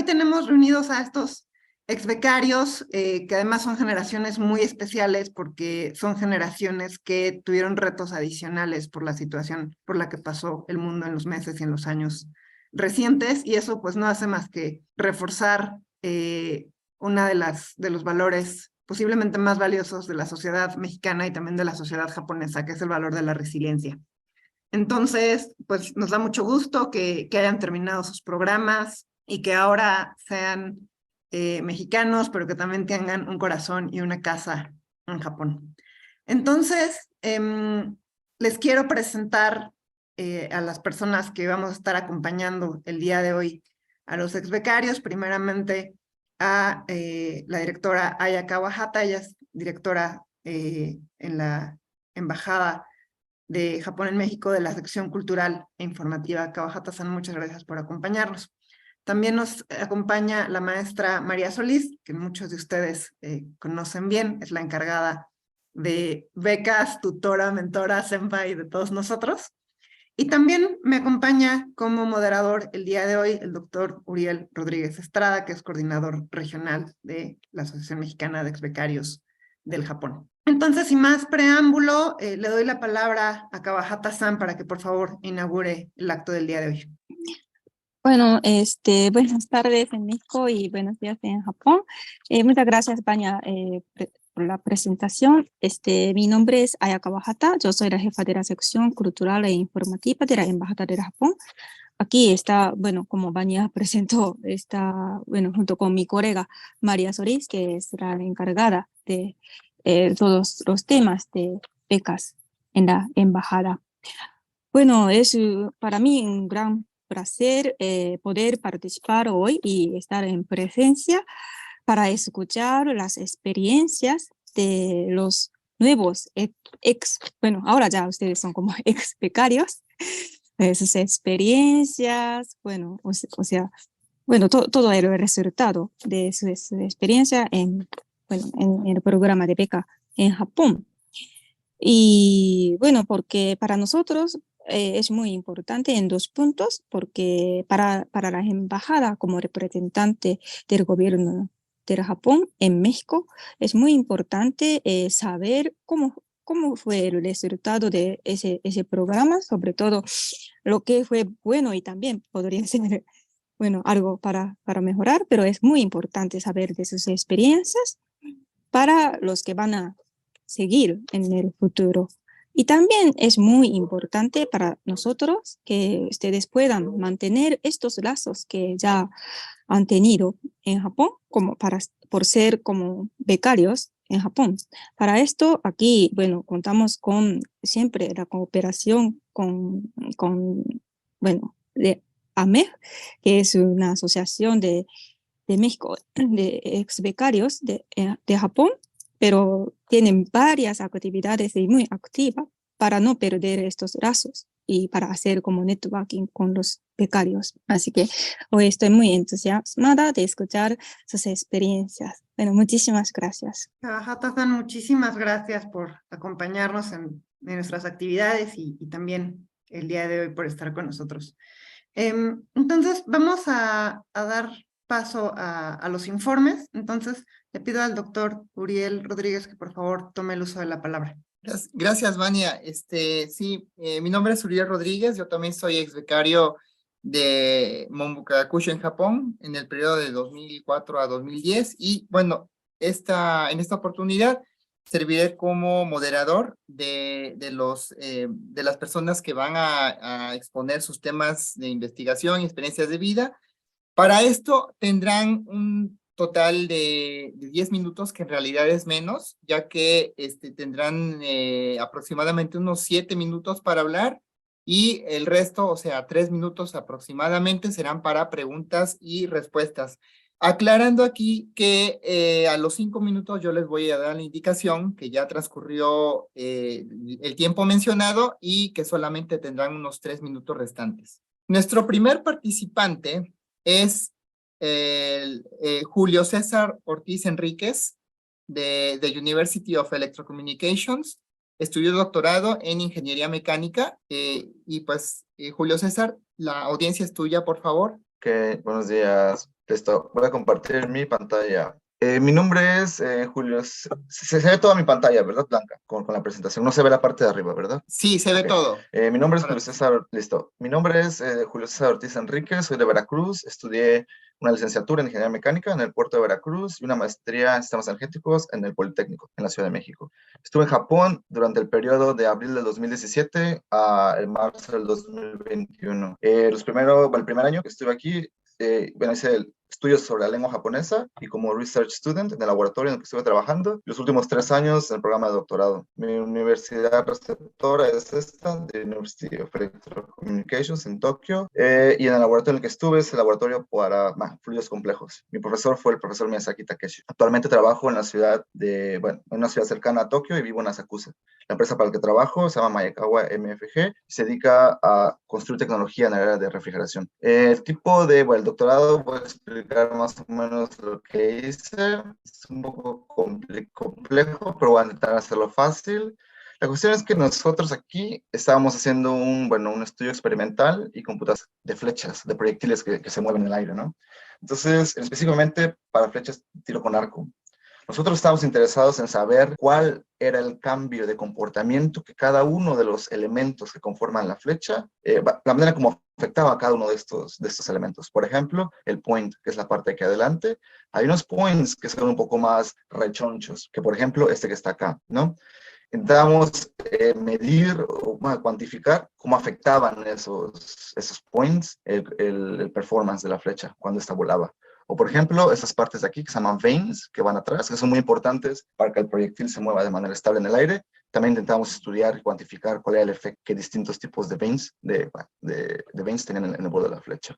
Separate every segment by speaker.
Speaker 1: hoy tenemos reunidos a estos ex becarios, que además son generaciones muy especiales porque son generaciones que tuvieron retos adicionales por la situación por la que pasó el mundo en los meses y en los años recientes, y eso pues no hace más que reforzar una de los valores posiblemente más valiosos de la sociedad mexicana y también de la sociedad japonesa, que es el valor de la resiliencia. Entonces, pues nos da mucho gusto que hayan terminado sus programas y que ahora sean mexicanos, pero que también tengan un corazón y una casa en Japón. Entonces, les quiero presentar a las personas que vamos a estar acompañando el día de hoy, a los ex becarios, primeramente a la directora Aya Kawahata. Ella es directora en la Embajada de Japón en México de la sección cultural e informativa. Kawahata-san, muchas gracias por acompañarnos. También nos acompaña la maestra María Solís, que muchos de ustedes conocen bien, es la encargada de becas, tutora, mentora, senpai de todos nosotros. Y también me acompaña como moderador el día de hoy el doctor Uriel Rodríguez Estrada, que es coordinador regional de la Asociación Mexicana de Exbecarios del Japón. Entonces, sin más preámbulo, le doy la palabra a Kawahata-san para que por favor inaugure el acto del día de hoy.
Speaker 2: Bueno, buenas tardes en México y buenos días en Japón. Muchas gracias, Vania, por la presentación. Mi nombre es Aya Kawahata, yo soy la jefa de la sección cultural e informativa de la Embajada del Japón. Aquí está, bueno, como Vania presentó, está, bueno, junto con mi colega María Solís, que es la encargada de todos los temas de becas en la Embajada. Bueno, es para mí un gran placer poder participar hoy y estar en presencia para escuchar las experiencias de los nuevos bueno, ahora ya ustedes son como ex becarios, sus experiencias, bueno, o sea, bueno, todo el resultado de su experiencia bueno, en el programa de beca en Japón. Y bueno, porque para nosotros es muy importante en dos puntos, porque para la embajada como representante del gobierno del Japón en México, es muy importante saber cómo fue el resultado de ese programa, sobre todo lo que fue bueno y también podría ser, bueno, algo para mejorar, pero es muy importante saber de sus experiencias para los que van a seguir en el futuro. Y también es muy importante para nosotros que ustedes puedan mantener estos lazos que ya han tenido en Japón por ser como becarios en Japón. Para esto, aquí, bueno, contamos con siempre la cooperación bueno, de AMEG, que es una asociación de México, de ex becarios de Japón, pero tienen varias actividades y muy activas para no perder estos lazos y para hacer como networking con los becarios. Así que hoy estoy muy entusiasmada de escuchar sus experiencias. Bueno, muchísimas gracias.
Speaker 1: Kawahata-san, muchísimas gracias por acompañarnos en nuestras actividades y también el día de hoy por estar con nosotros. Entonces, vamos a dar paso a los informes. Entonces, le pido al doctor Uriel Rodríguez que por favor tome el uso de la palabra.
Speaker 3: Gracias, Vania. Sí, mi nombre es Uriel Rodríguez, yo también soy ex becario de Monbukagakusho en Japón en el periodo de 2004 a 2010 y bueno, en esta oportunidad serviré como moderador de las personas que van a exponer sus temas de investigación y experiencias de vida. Para esto tendrán un total de 10 minutos, que en realidad es menos, ya que tendrán aproximadamente unos 7 minutos para hablar y el resto, o sea, 3 minutos aproximadamente, serán para preguntas y respuestas. Aclarando aquí que a los 5 minutos yo les voy a dar la indicación que ya transcurrió el tiempo mencionado y que solamente tendrán unos 3 minutos restantes. Nuestro primer participante es Julio César Ortiz Enríquez de University of Electrocommunications. Estudió doctorado en ingeniería mecánica y pues Julio César, la audiencia es tuya, por favor.
Speaker 4: Buenos días Listo, voy a compartir mi pantalla. Mi nombre es Julio. Se ve toda mi pantalla, ¿verdad, Blanca? Con la presentación. No se ve la parte de arriba, ¿verdad?
Speaker 3: Sí, se ve
Speaker 4: Ok.
Speaker 3: todo.
Speaker 4: Mi nombre es Julio
Speaker 3: Correcto.
Speaker 4: César, listo. Mi nombre es Julio César Ortiz Enrique, soy de Veracruz. Estudié una licenciatura en Ingeniería Mecánica en el puerto de Veracruz y una maestría en Sistemas Energéticos en el Politécnico, en la Ciudad de México. Estuve en Japón durante el periodo de abril del 2017 a el marzo del 2021. El primer año que estuve aquí, bueno, hice estudios sobre la lengua japonesa y como research student en el laboratorio en el que estuve trabajando. Los últimos 3 años en el programa de doctorado. Mi universidad receptora es esta, de University of Electrocommunications en Tokio, y en el laboratorio en el que estuve es el laboratorio para fluidos complejos. Mi profesor fue el profesor Miyazaki Takeshi. Actualmente trabajo en la ciudad en una ciudad cercana a Tokio y vivo en Asakusa. La empresa para la que trabajo se llama Mayakawa MFG y se dedica a construir tecnología en el área de refrigeración. El tipo de, bueno, el doctorado, voy a explicar más o menos lo que hice. Es un poco complejo, pero voy a intentar hacerlo fácil. La cuestión es que nosotros aquí estábamos haciendo un estudio experimental y computación de flechas, de proyectiles que se mueven en el aire, ¿no? Entonces, específicamente para flechas tiro con arco. Nosotros estábamos interesados en saber cuál era el cambio de comportamiento que cada uno de los elementos que conforman la flecha, la manera como afectaba a cada uno de estos elementos. Por ejemplo, el point, que es la parte de aquí adelante. Hay unos points que son un poco más rechonchos, que por ejemplo este que está acá, ¿no? Intentábamos medir o cuantificar cómo afectaban esos points el performance de la flecha cuando esta volaba. O por ejemplo, estas partes de aquí que se llaman vanes, que van atrás, que son muy importantes para que el proyectil se mueva de manera estable en el aire. También intentamos estudiar y cuantificar cuál era el efecto que distintos tipos de vanes, de vanes tenían en el vuelo de la flecha.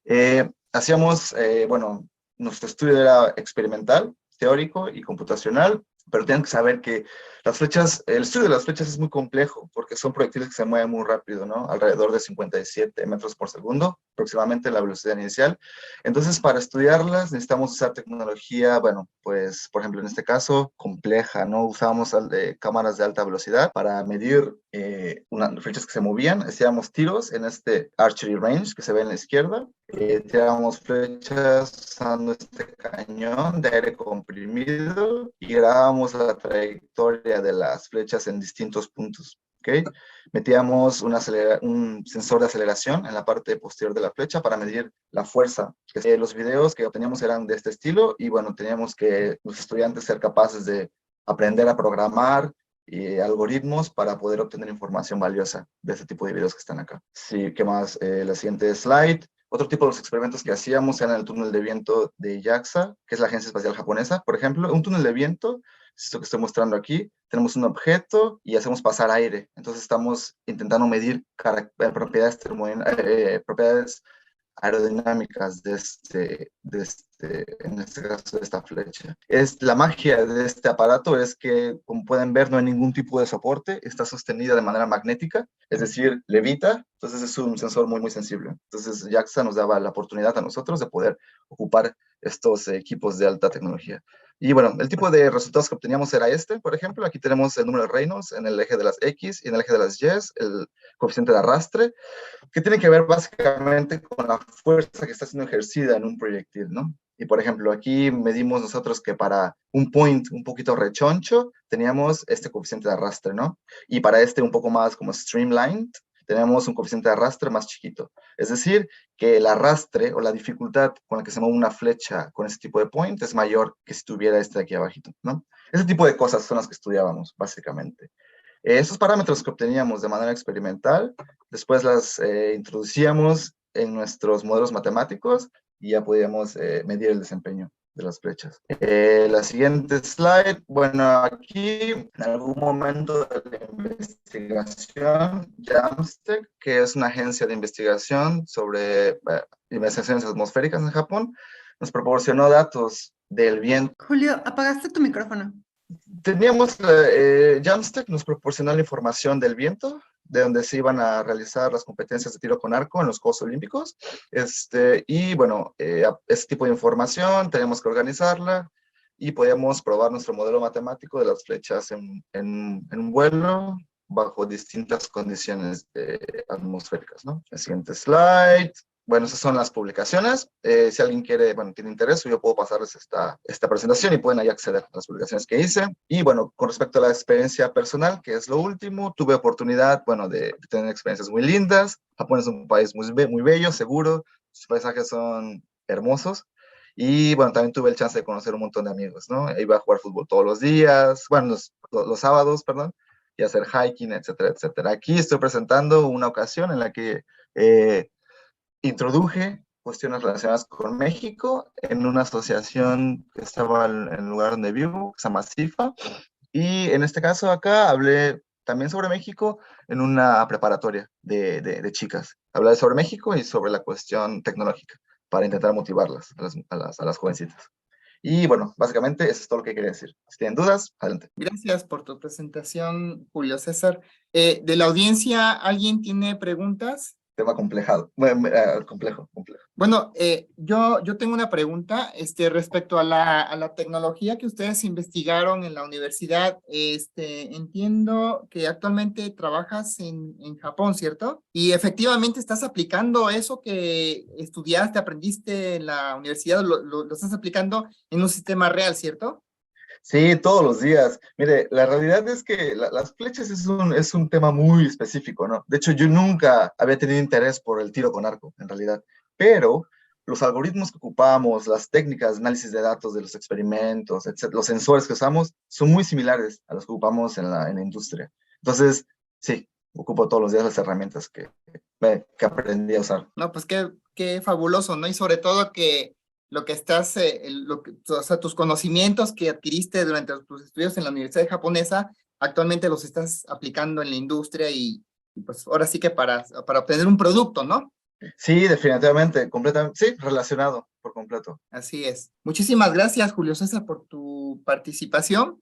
Speaker 4: Nuestro estudio era experimental, teórico y computacional, pero tienen que saber que el estudio de las flechas es muy complejo porque son proyectiles que se mueven muy rápido, ¿no? Alrededor de 57 metros por segundo, aproximadamente la velocidad inicial. Entonces, para estudiarlas necesitamos usar tecnología, bueno, pues, por ejemplo, en este caso, compleja, ¿no? Usábamos cámaras de alta velocidad para medir unas flechas que se movían. Hacíamos tiros en este archery range que se ve en la izquierda. Tirábamos flechas usando este cañón de aire comprimido y grabábamos la trayectoria de las flechas en distintos puntos. ¿Okay? Metíamos un sensor de aceleración en la parte posterior de la flecha para medir la fuerza. Los videos que obteníamos eran de este estilo y bueno, teníamos que los estudiantes ser capaces de aprender a programar algoritmos para poder obtener información valiosa de este tipo de videos que están acá. Sí, ¿qué más? La siguiente slide. Otro tipo de los experimentos que hacíamos era en el túnel de viento de JAXA, que es la Agencia Espacial Japonesa. Por ejemplo, un túnel de viento, es esto que estoy mostrando aquí, tenemos un objeto y hacemos pasar aire. Entonces estamos intentando medir propiedades aerodinámicas en este caso, de esta flecha. La magia de este aparato es que, como pueden ver, no hay ningún tipo de soporte, está sostenida de manera magnética, es decir, levita, entonces es un sensor muy, muy sensible. Entonces, JAXA nos daba la oportunidad a nosotros de poder ocupar estos equipos de alta tecnología. Y bueno, el tipo de resultados que obteníamos era este, por ejemplo, aquí tenemos el número de Reynolds en el eje de las X y en el eje de las Y, el coeficiente de arrastre, que tiene que ver básicamente con la fuerza que está siendo ejercida en un proyectil, ¿no? Y por ejemplo, aquí medimos nosotros que para un point un poquito rechoncho teníamos este coeficiente de arrastre, ¿no? Y para este un poco más como streamlined, tenemos un coeficiente de arrastre más chiquito. Es decir, que el arrastre o la dificultad con la que se mueve una flecha con este tipo de point es mayor que si tuviera este de aquí abajito, ¿no? Ese tipo de cosas son las que estudiábamos, básicamente. Esos parámetros que obteníamos de manera experimental, después las introducíamos en nuestros modelos matemáticos y ya podíamos medir el desempeño de las flechas. La siguiente slide, bueno, aquí en algún momento de la investigación, JAMSTEC, que es una agencia de investigación sobre investigaciones atmosféricas en Japón, nos proporcionó datos del viento.
Speaker 1: Julio, apagaste tu micrófono.
Speaker 4: Teníamos, Jamstack nos proporcionó la información del viento, de donde se iban a realizar las competencias de tiro con arco en los Juegos Olímpicos. Y bueno, ese tipo de información teníamos que organizarla y podíamos probar nuestro modelo matemático de las flechas en un vuelo bajo distintas condiciones atmosféricas, ¿no? El siguiente slide. bueno, esas son las publicaciones. Si alguien quiere, bueno, tiene interés, yo puedo pasarles esta presentación y pueden ahí acceder a las publicaciones que hice. Y bueno, con respecto a la experiencia personal, que es lo último, tuve oportunidad, bueno, de tener experiencias muy lindas. Japón es un país muy bello, seguro, sus paisajes son hermosos. Y bueno, también tuve el chance de conocer un montón de amigos, ¿no? Iba a jugar fútbol todos los días, bueno, los sábados, perdón, y hacer hiking, etcétera, etcétera. Aquí estoy presentando una ocasión en la que introduje cuestiones relacionadas con México en una asociación que estaba en el lugar donde vivo, que se llama CIFA, y en este caso acá hablé también sobre México en una preparatoria de chicas. Hablé sobre México y sobre la cuestión tecnológica para intentar motivarlas a las jovencitas. Y bueno, básicamente eso es todo lo que quería decir. Si tienen dudas, adelante.
Speaker 3: Gracias por tu presentación, Julio César. De la audiencia, ¿alguien tiene preguntas?
Speaker 4: Tema complejado, bueno, complejo.
Speaker 3: Bueno, yo tengo una pregunta respecto a la tecnología que ustedes investigaron en la universidad. Entiendo que actualmente trabajas en Japón, ¿cierto? Y efectivamente estás aplicando eso que estudiaste, aprendiste en la universidad, lo estás aplicando en un sistema real, ¿cierto?
Speaker 4: Sí, todos los días. Mire, la realidad es que las flechas es un tema muy específico, ¿no? De hecho, yo nunca había tenido interés por el tiro con arco, en realidad. Pero los algoritmos que ocupamos, las técnicas de análisis de datos de los experimentos, etcétera, los sensores que usamos, son muy similares a los que ocupamos en la industria. Entonces, sí, ocupo todos los días las herramientas que aprendí a usar.
Speaker 3: No, pues qué fabuloso, ¿no? Y sobre todo que lo que estás, o sea, tus conocimientos que adquiriste durante tus estudios en la Universidad Japonesa, actualmente los estás aplicando en la industria y pues ahora sí que para obtener un producto, ¿no?
Speaker 4: Sí, definitivamente, completamente, sí, relacionado por completo.
Speaker 3: Así es. Muchísimas gracias, Julio César, por tu participación.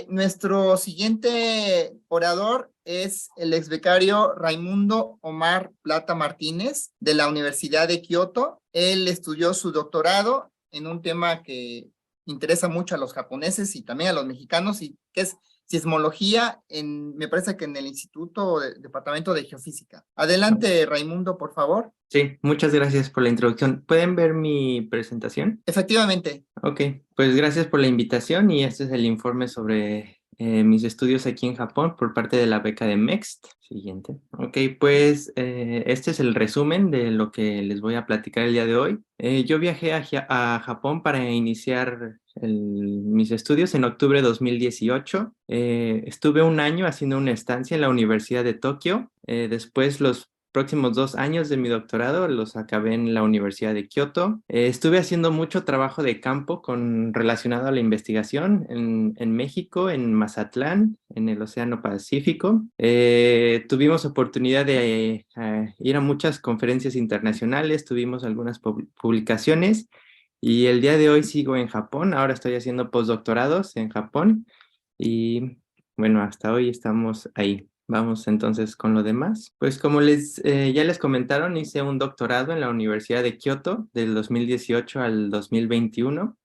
Speaker 3: Nuestro siguiente orador es el ex becario Raimundo Omar Plata Martínez de la Universidad de Kioto. Él estudió su doctorado en un tema que interesa mucho a los japoneses y también a los mexicanos, y que es sismología, me parece que en el Departamento de Geofísica. Adelante, Raimundo, por favor.
Speaker 5: Sí, muchas gracias por la introducción. ¿Pueden ver mi presentación?
Speaker 3: Efectivamente.
Speaker 5: Ok, pues gracias por la invitación y este es el informe sobre mis estudios aquí en Japón por parte de la beca de MEXT. Siguiente. Ok, pues este es el resumen de lo que les voy a platicar el día de hoy. Yo viajé a Japón para iniciar mis estudios en octubre de 2018. Estuve un año haciendo una estancia en la Universidad de Tokio. Después los próximos 2 años de mi doctorado los acabé en la Universidad de Kioto. Estuve haciendo mucho trabajo de campo relacionado a la investigación en México, en Mazatlán, en el Océano Pacífico. Tuvimos oportunidad de ir a muchas conferencias internacionales, tuvimos algunas publicaciones y el día de hoy sigo en Japón. Ahora estoy haciendo postdoctorados en Japón y bueno, hasta hoy estamos ahí. Vamos entonces con lo demás. Pues como ya les comentaron, hice un doctorado en la Universidad de Kioto del 2018 al 2021.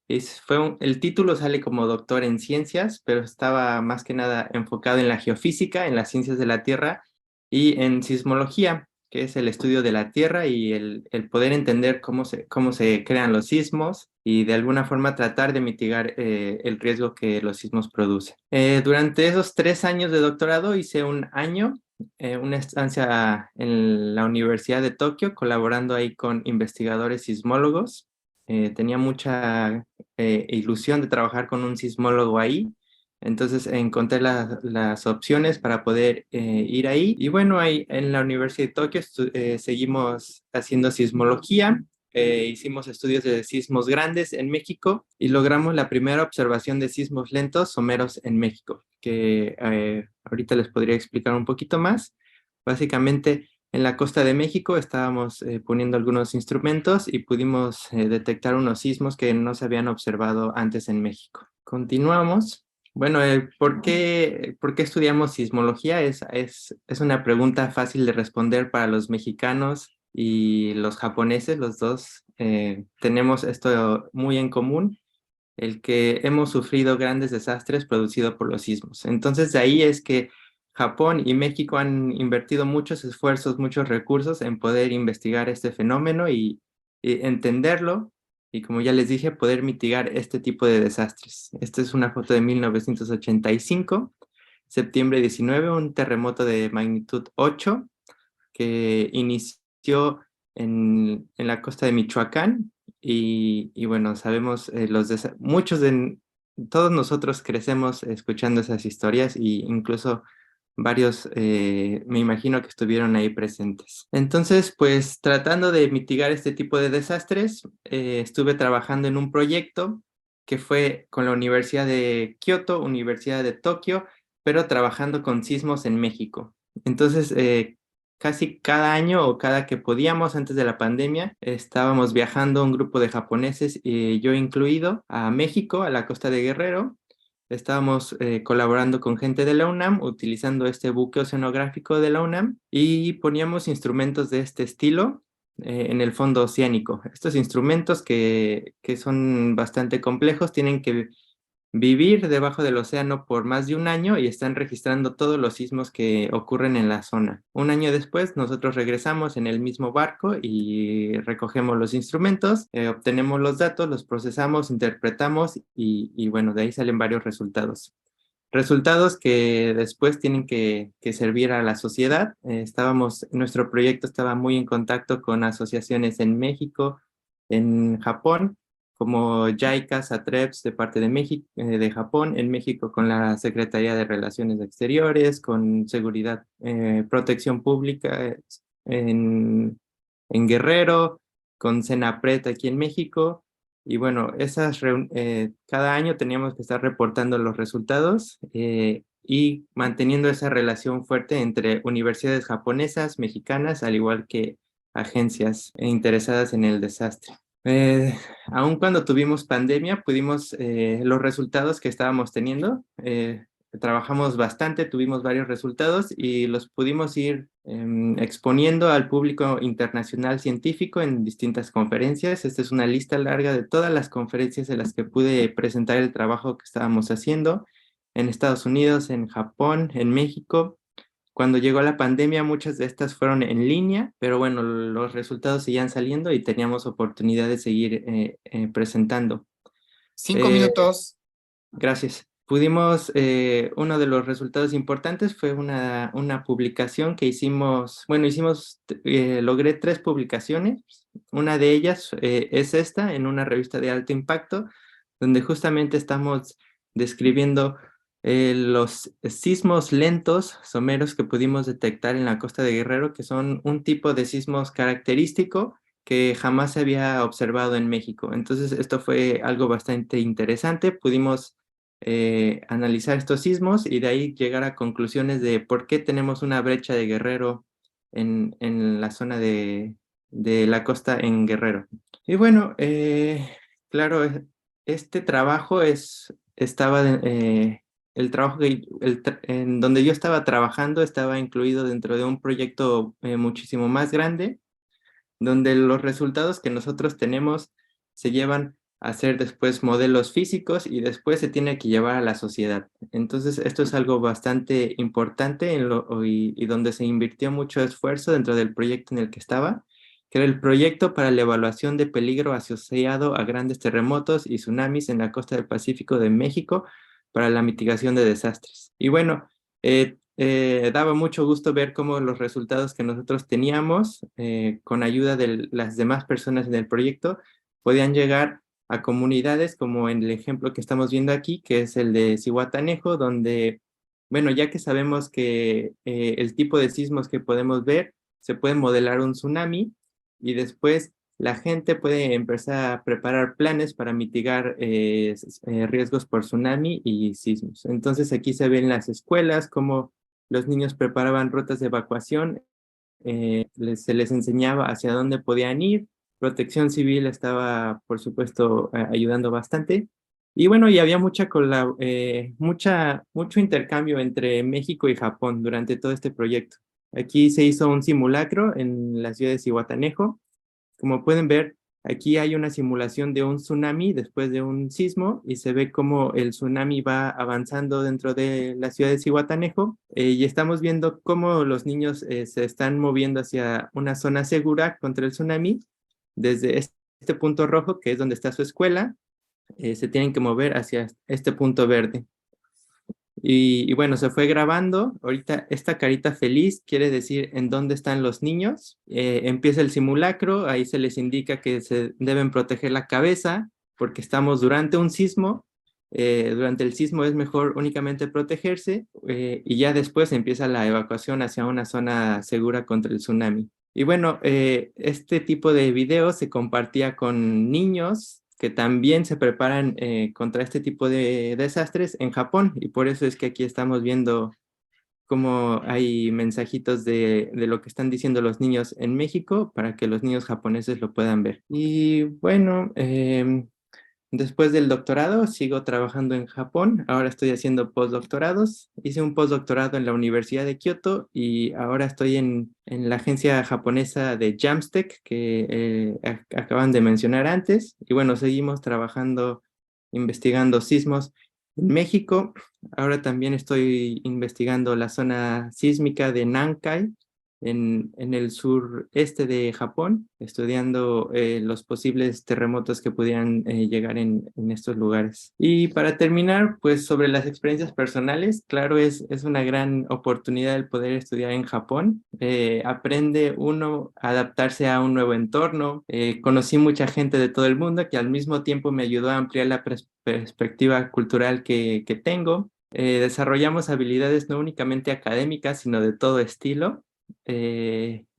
Speaker 5: El título sale como doctor en ciencias, pero estaba más que nada enfocado en la geofísica, en las ciencias de la Tierra y en sismología, que es el estudio de la Tierra y el poder entender cómo se crean los sismos y de alguna forma tratar de mitigar el riesgo que los sismos producen. Durante esos 3 años de doctorado hice un año, una estancia en la Universidad de Tokio, colaborando ahí con investigadores sismólogos. Tenía mucha ilusión de trabajar con un sismólogo ahí. Entonces encontré las opciones para poder ir ahí. Y bueno, ahí en la Universidad de Tokio seguimos haciendo sismología. Hicimos estudios de sismos grandes en México y logramos la primera observación de sismos lentos someros en México, que ahorita les podría explicar un poquito más. Básicamente, en la costa de México estábamos poniendo algunos instrumentos y pudimos detectar unos sismos que no se habían observado antes en México. Continuamos. Bueno, ¿por qué estudiamos sismología? Es una pregunta fácil de responder para los mexicanos y los japoneses. Los dos tenemos esto muy en común, el que hemos sufrido grandes desastres producidos por los sismos. Entonces, de ahí es que Japón y México han invertido muchos esfuerzos, muchos recursos en poder investigar este fenómeno y entenderlo y, como ya les dije, poder mitigar este tipo de desastres. Esta es una foto de 1985, septiembre 19, un terremoto de magnitud 8 que inició en la costa de Michoacán y bueno, sabemos todos nosotros crecemos escuchando esas historias y incluso varios me imagino que estuvieron ahí presentes. Entonces, pues tratando de mitigar este tipo de desastres, estuve trabajando en un proyecto que fue con la Universidad de Kioto, Universidad de Tokio, pero trabajando con sismos en México. Entonces, casi cada año o cada que podíamos antes de la pandemia, estábamos viajando un grupo de japoneses, yo incluido, a México, a la costa de Guerrero. Estábamos colaborando con gente de la UNAM, utilizando este buque oceanográfico de la UNAM y poníamos instrumentos de este estilo en el fondo oceánico. Estos instrumentos que son bastante complejos tienen que vivir debajo del océano por más de un año y están registrando todos los sismos que ocurren en la zona. Un año después, nosotros regresamos en el mismo barco y recogemos los instrumentos, obtenemos los datos, los procesamos, interpretamos y bueno, de ahí salen varios resultados. Resultados que después tienen que servir a la sociedad. Nuestro proyecto estaba muy en contacto con asociaciones en México, en Japón, como JICA, SATREPS de parte de México, de Japón, en México con la Secretaría de Relaciones Exteriores, con Seguridad, Protección Pública en Guerrero, con CENAPRED aquí en México. Y bueno, cada año teníamos que estar reportando los resultados y manteniendo esa relación fuerte entre universidades japonesas, mexicanas, al igual que agencias interesadas en el desastre. Aun cuando tuvimos pandemia, los resultados que estábamos teniendo, trabajamos bastante, tuvimos varios resultados y los pudimos ir exponiendo al público internacional científico en distintas conferencias. Esta es una lista larga de todas las conferencias en las que pude presentar el trabajo que estábamos haciendo en Estados Unidos, en Japón, en México. Cuando llegó la pandemia, muchas de estas fueron en línea, pero bueno, los resultados seguían saliendo y teníamos oportunidad de seguir presentando.
Speaker 3: 5 minutos.
Speaker 5: Gracias. Uno de los resultados importantes fue una publicación que logré 3 publicaciones. Una de ellas es esta, en una revista de alto impacto, donde justamente estamos describiendo los sismos lentos someros que pudimos detectar en la costa de Guerrero, que son un tipo de sismos característico que jamás se había observado en México. Entonces, esto fue algo bastante interesante. Pudimos analizar estos sismos y de ahí llegar a conclusiones de por qué tenemos una brecha de Guerrero en la zona de la costa en Guerrero. Y bueno, claro, este trabajo en donde yo estaba trabajando estaba incluido dentro de un proyecto muchísimo más grande, donde los resultados que nosotros tenemos se llevan a hacer después modelos físicos y después se tiene que llevar a la sociedad. Entonces, esto es algo bastante importante y donde se invirtió mucho esfuerzo dentro del proyecto en el que estaba, que era el proyecto para la evaluación de peligro asociado a grandes terremotos y tsunamis en la costa del Pacífico de México para la mitigación de desastres. Y bueno, daba mucho gusto ver cómo los resultados que nosotros teníamos, con ayuda de las demás personas en el proyecto, podían llegar a comunidades como en el ejemplo que estamos viendo aquí, que es el de Zihuatanejo, donde, bueno, ya que sabemos que el tipo de sismos que podemos ver, se puede modelar un tsunami y después la gente puede empezar a preparar planes para mitigar riesgos por tsunami y sismos. Entonces aquí se ven las escuelas, cómo los niños preparaban rutas de evacuación, se les enseñaba hacia dónde podían ir. Protección Civil estaba, por supuesto, ayudando bastante. Y bueno, y había mucho intercambio entre México y Japón durante todo este proyecto. Aquí se hizo un simulacro en la ciudad de Zihuatanejo. Como pueden ver, Aquí hay una simulación de un tsunami después de un sismo y se ve cómo el tsunami va avanzando dentro de la ciudad de Zihuatanejo y estamos viendo cómo los niños se están moviendo hacia una zona segura contra el tsunami desde este punto rojo, que es donde está su escuela, se tienen que mover hacia este punto verde. Y bueno, se fue grabando. Ahorita esta carita feliz quiere decir en dónde están los niños. Empieza el simulacro, ahí se les indica que se deben proteger la cabeza porque estamos durante un sismo. Durante el sismo es mejor únicamente protegerse y ya después empieza la evacuación hacia una zona segura contra el tsunami. Y bueno, este tipo de video se compartía con niños que también se preparan contra este tipo de desastres en Japón y por eso es que aquí estamos viendo cómo hay mensajitos de lo que están diciendo los niños en México para que los niños japoneses lo puedan ver. Y bueno, después del doctorado sigo trabajando en Japón, ahora estoy haciendo postdoctorados, hice un postdoctorado en la Universidad de Kioto y ahora estoy en la agencia japonesa de Jamstec que acaban de mencionar antes y bueno, seguimos trabajando, investigando sismos en México, ahora también estoy investigando la zona sísmica de Nankai en el sureste de Japón, estudiando los posibles terremotos que pudieran llegar en estos lugares. Y para terminar, pues sobre las experiencias personales, claro, es una gran oportunidad el poder estudiar en Japón. Aprende uno a adaptarse a un nuevo entorno. Conocí mucha gente de todo el mundo que al mismo tiempo me ayudó a ampliar la perspectiva cultural que tengo. Desarrollamos habilidades no únicamente académicas, sino de todo estilo.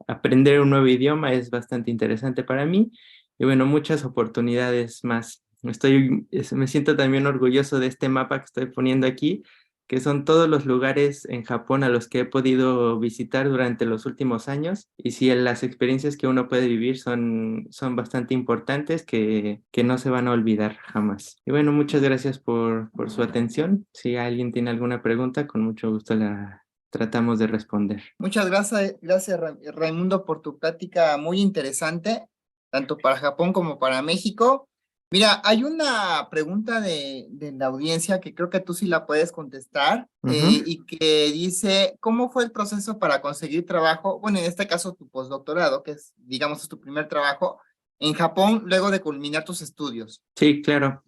Speaker 5: Aprender un nuevo idioma es bastante interesante para mí y bueno, muchas oportunidades más. Me siento también orgulloso de este mapa que estoy poniendo aquí, que son todos los lugares en Japón a los que he podido visitar durante los últimos años y si las experiencias que uno puede vivir son bastante importantes que no se van a olvidar jamás. Y bueno, muchas gracias por su atención. Si alguien tiene alguna pregunta, con mucho gusto la tratamos de responder.
Speaker 3: Muchas gracias Raimundo por tu plática muy interesante, tanto para Japón como para México. Mira, hay una pregunta de la audiencia que creo que tú sí la puedes contestar y que dice, ¿cómo fue el proceso para conseguir trabajo? Bueno, en este caso tu postdoctorado, que es, digamos, es tu primer trabajo en Japón luego de culminar tus estudios.
Speaker 5: Sí, claro.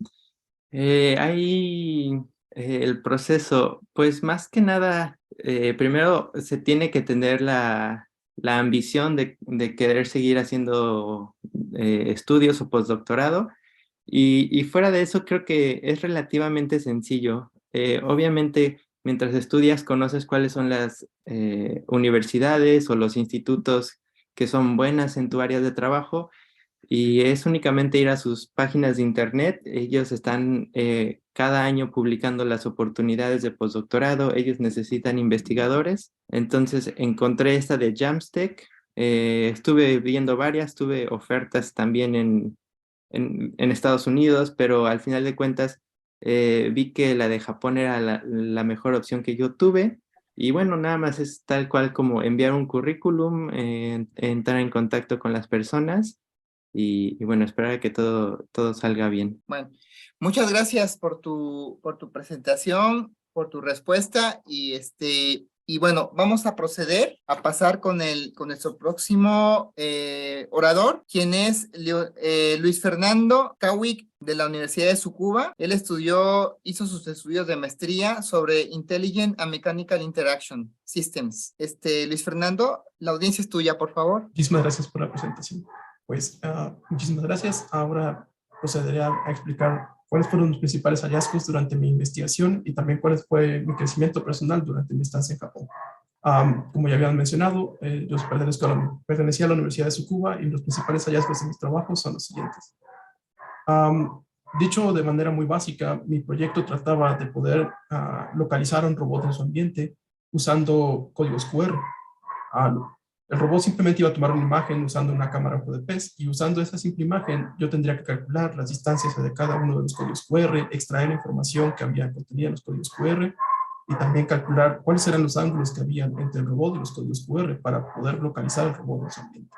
Speaker 5: Hay el proceso, pues más que nada, primero se tiene que tener la ambición de querer seguir haciendo estudios o postdoctorado y fuera de eso creo que es relativamente sencillo. Obviamente, mientras estudias conoces cuáles son las universidades o los institutos que son buenas en tu área de trabajo y es únicamente ir a sus páginas de internet. Ellos están cada año publicando las oportunidades de postdoctorado. Ellos necesitan investigadores. Entonces encontré esta de Jamstec. Estuve viendo varias, tuve ofertas también en Estados Unidos, pero al final de cuentas vi que la de Japón era la mejor opción que yo tuve. Y bueno, nada más es tal cual como enviar un currículum, entrar en contacto con las personas y bueno, esperar a que todo salga bien.
Speaker 3: Bueno, muchas gracias por tu presentación, por tu respuesta y bueno, vamos a proceder a pasar con nuestro próximo orador, quien es Luis Fernando Kawik de la Universidad de Tsukuba. Él hizo sus estudios de maestría sobre Intelligent and Mechanical Interaction Systems. Luis Fernando, la audiencia es tuya, por favor.
Speaker 6: Muchísimas gracias por la presentación. Pues muchísimas gracias. Ahora procederé a explicar cuáles fueron los principales hallazgos durante mi investigación y también cuál fue mi crecimiento personal durante mi estancia en Japón. Como ya habían mencionado, yo pertenecía a la Universidad de Tsukuba y los principales hallazgos de mis trabajos son los siguientes. Dicho de manera muy básica, mi proyecto trataba de poder localizar a un robot en su ambiente usando códigos QR. El robot simplemente iba a tomar una imagen usando una cámara ojo de pez y usando esa simple imagen yo tendría que calcular las distancias de cada uno de los códigos QR, extraer la información que había contenida en los códigos QR y también calcular cuáles eran los ángulos que había entre el robot y los códigos QR para poder localizar el robot en su ambiente.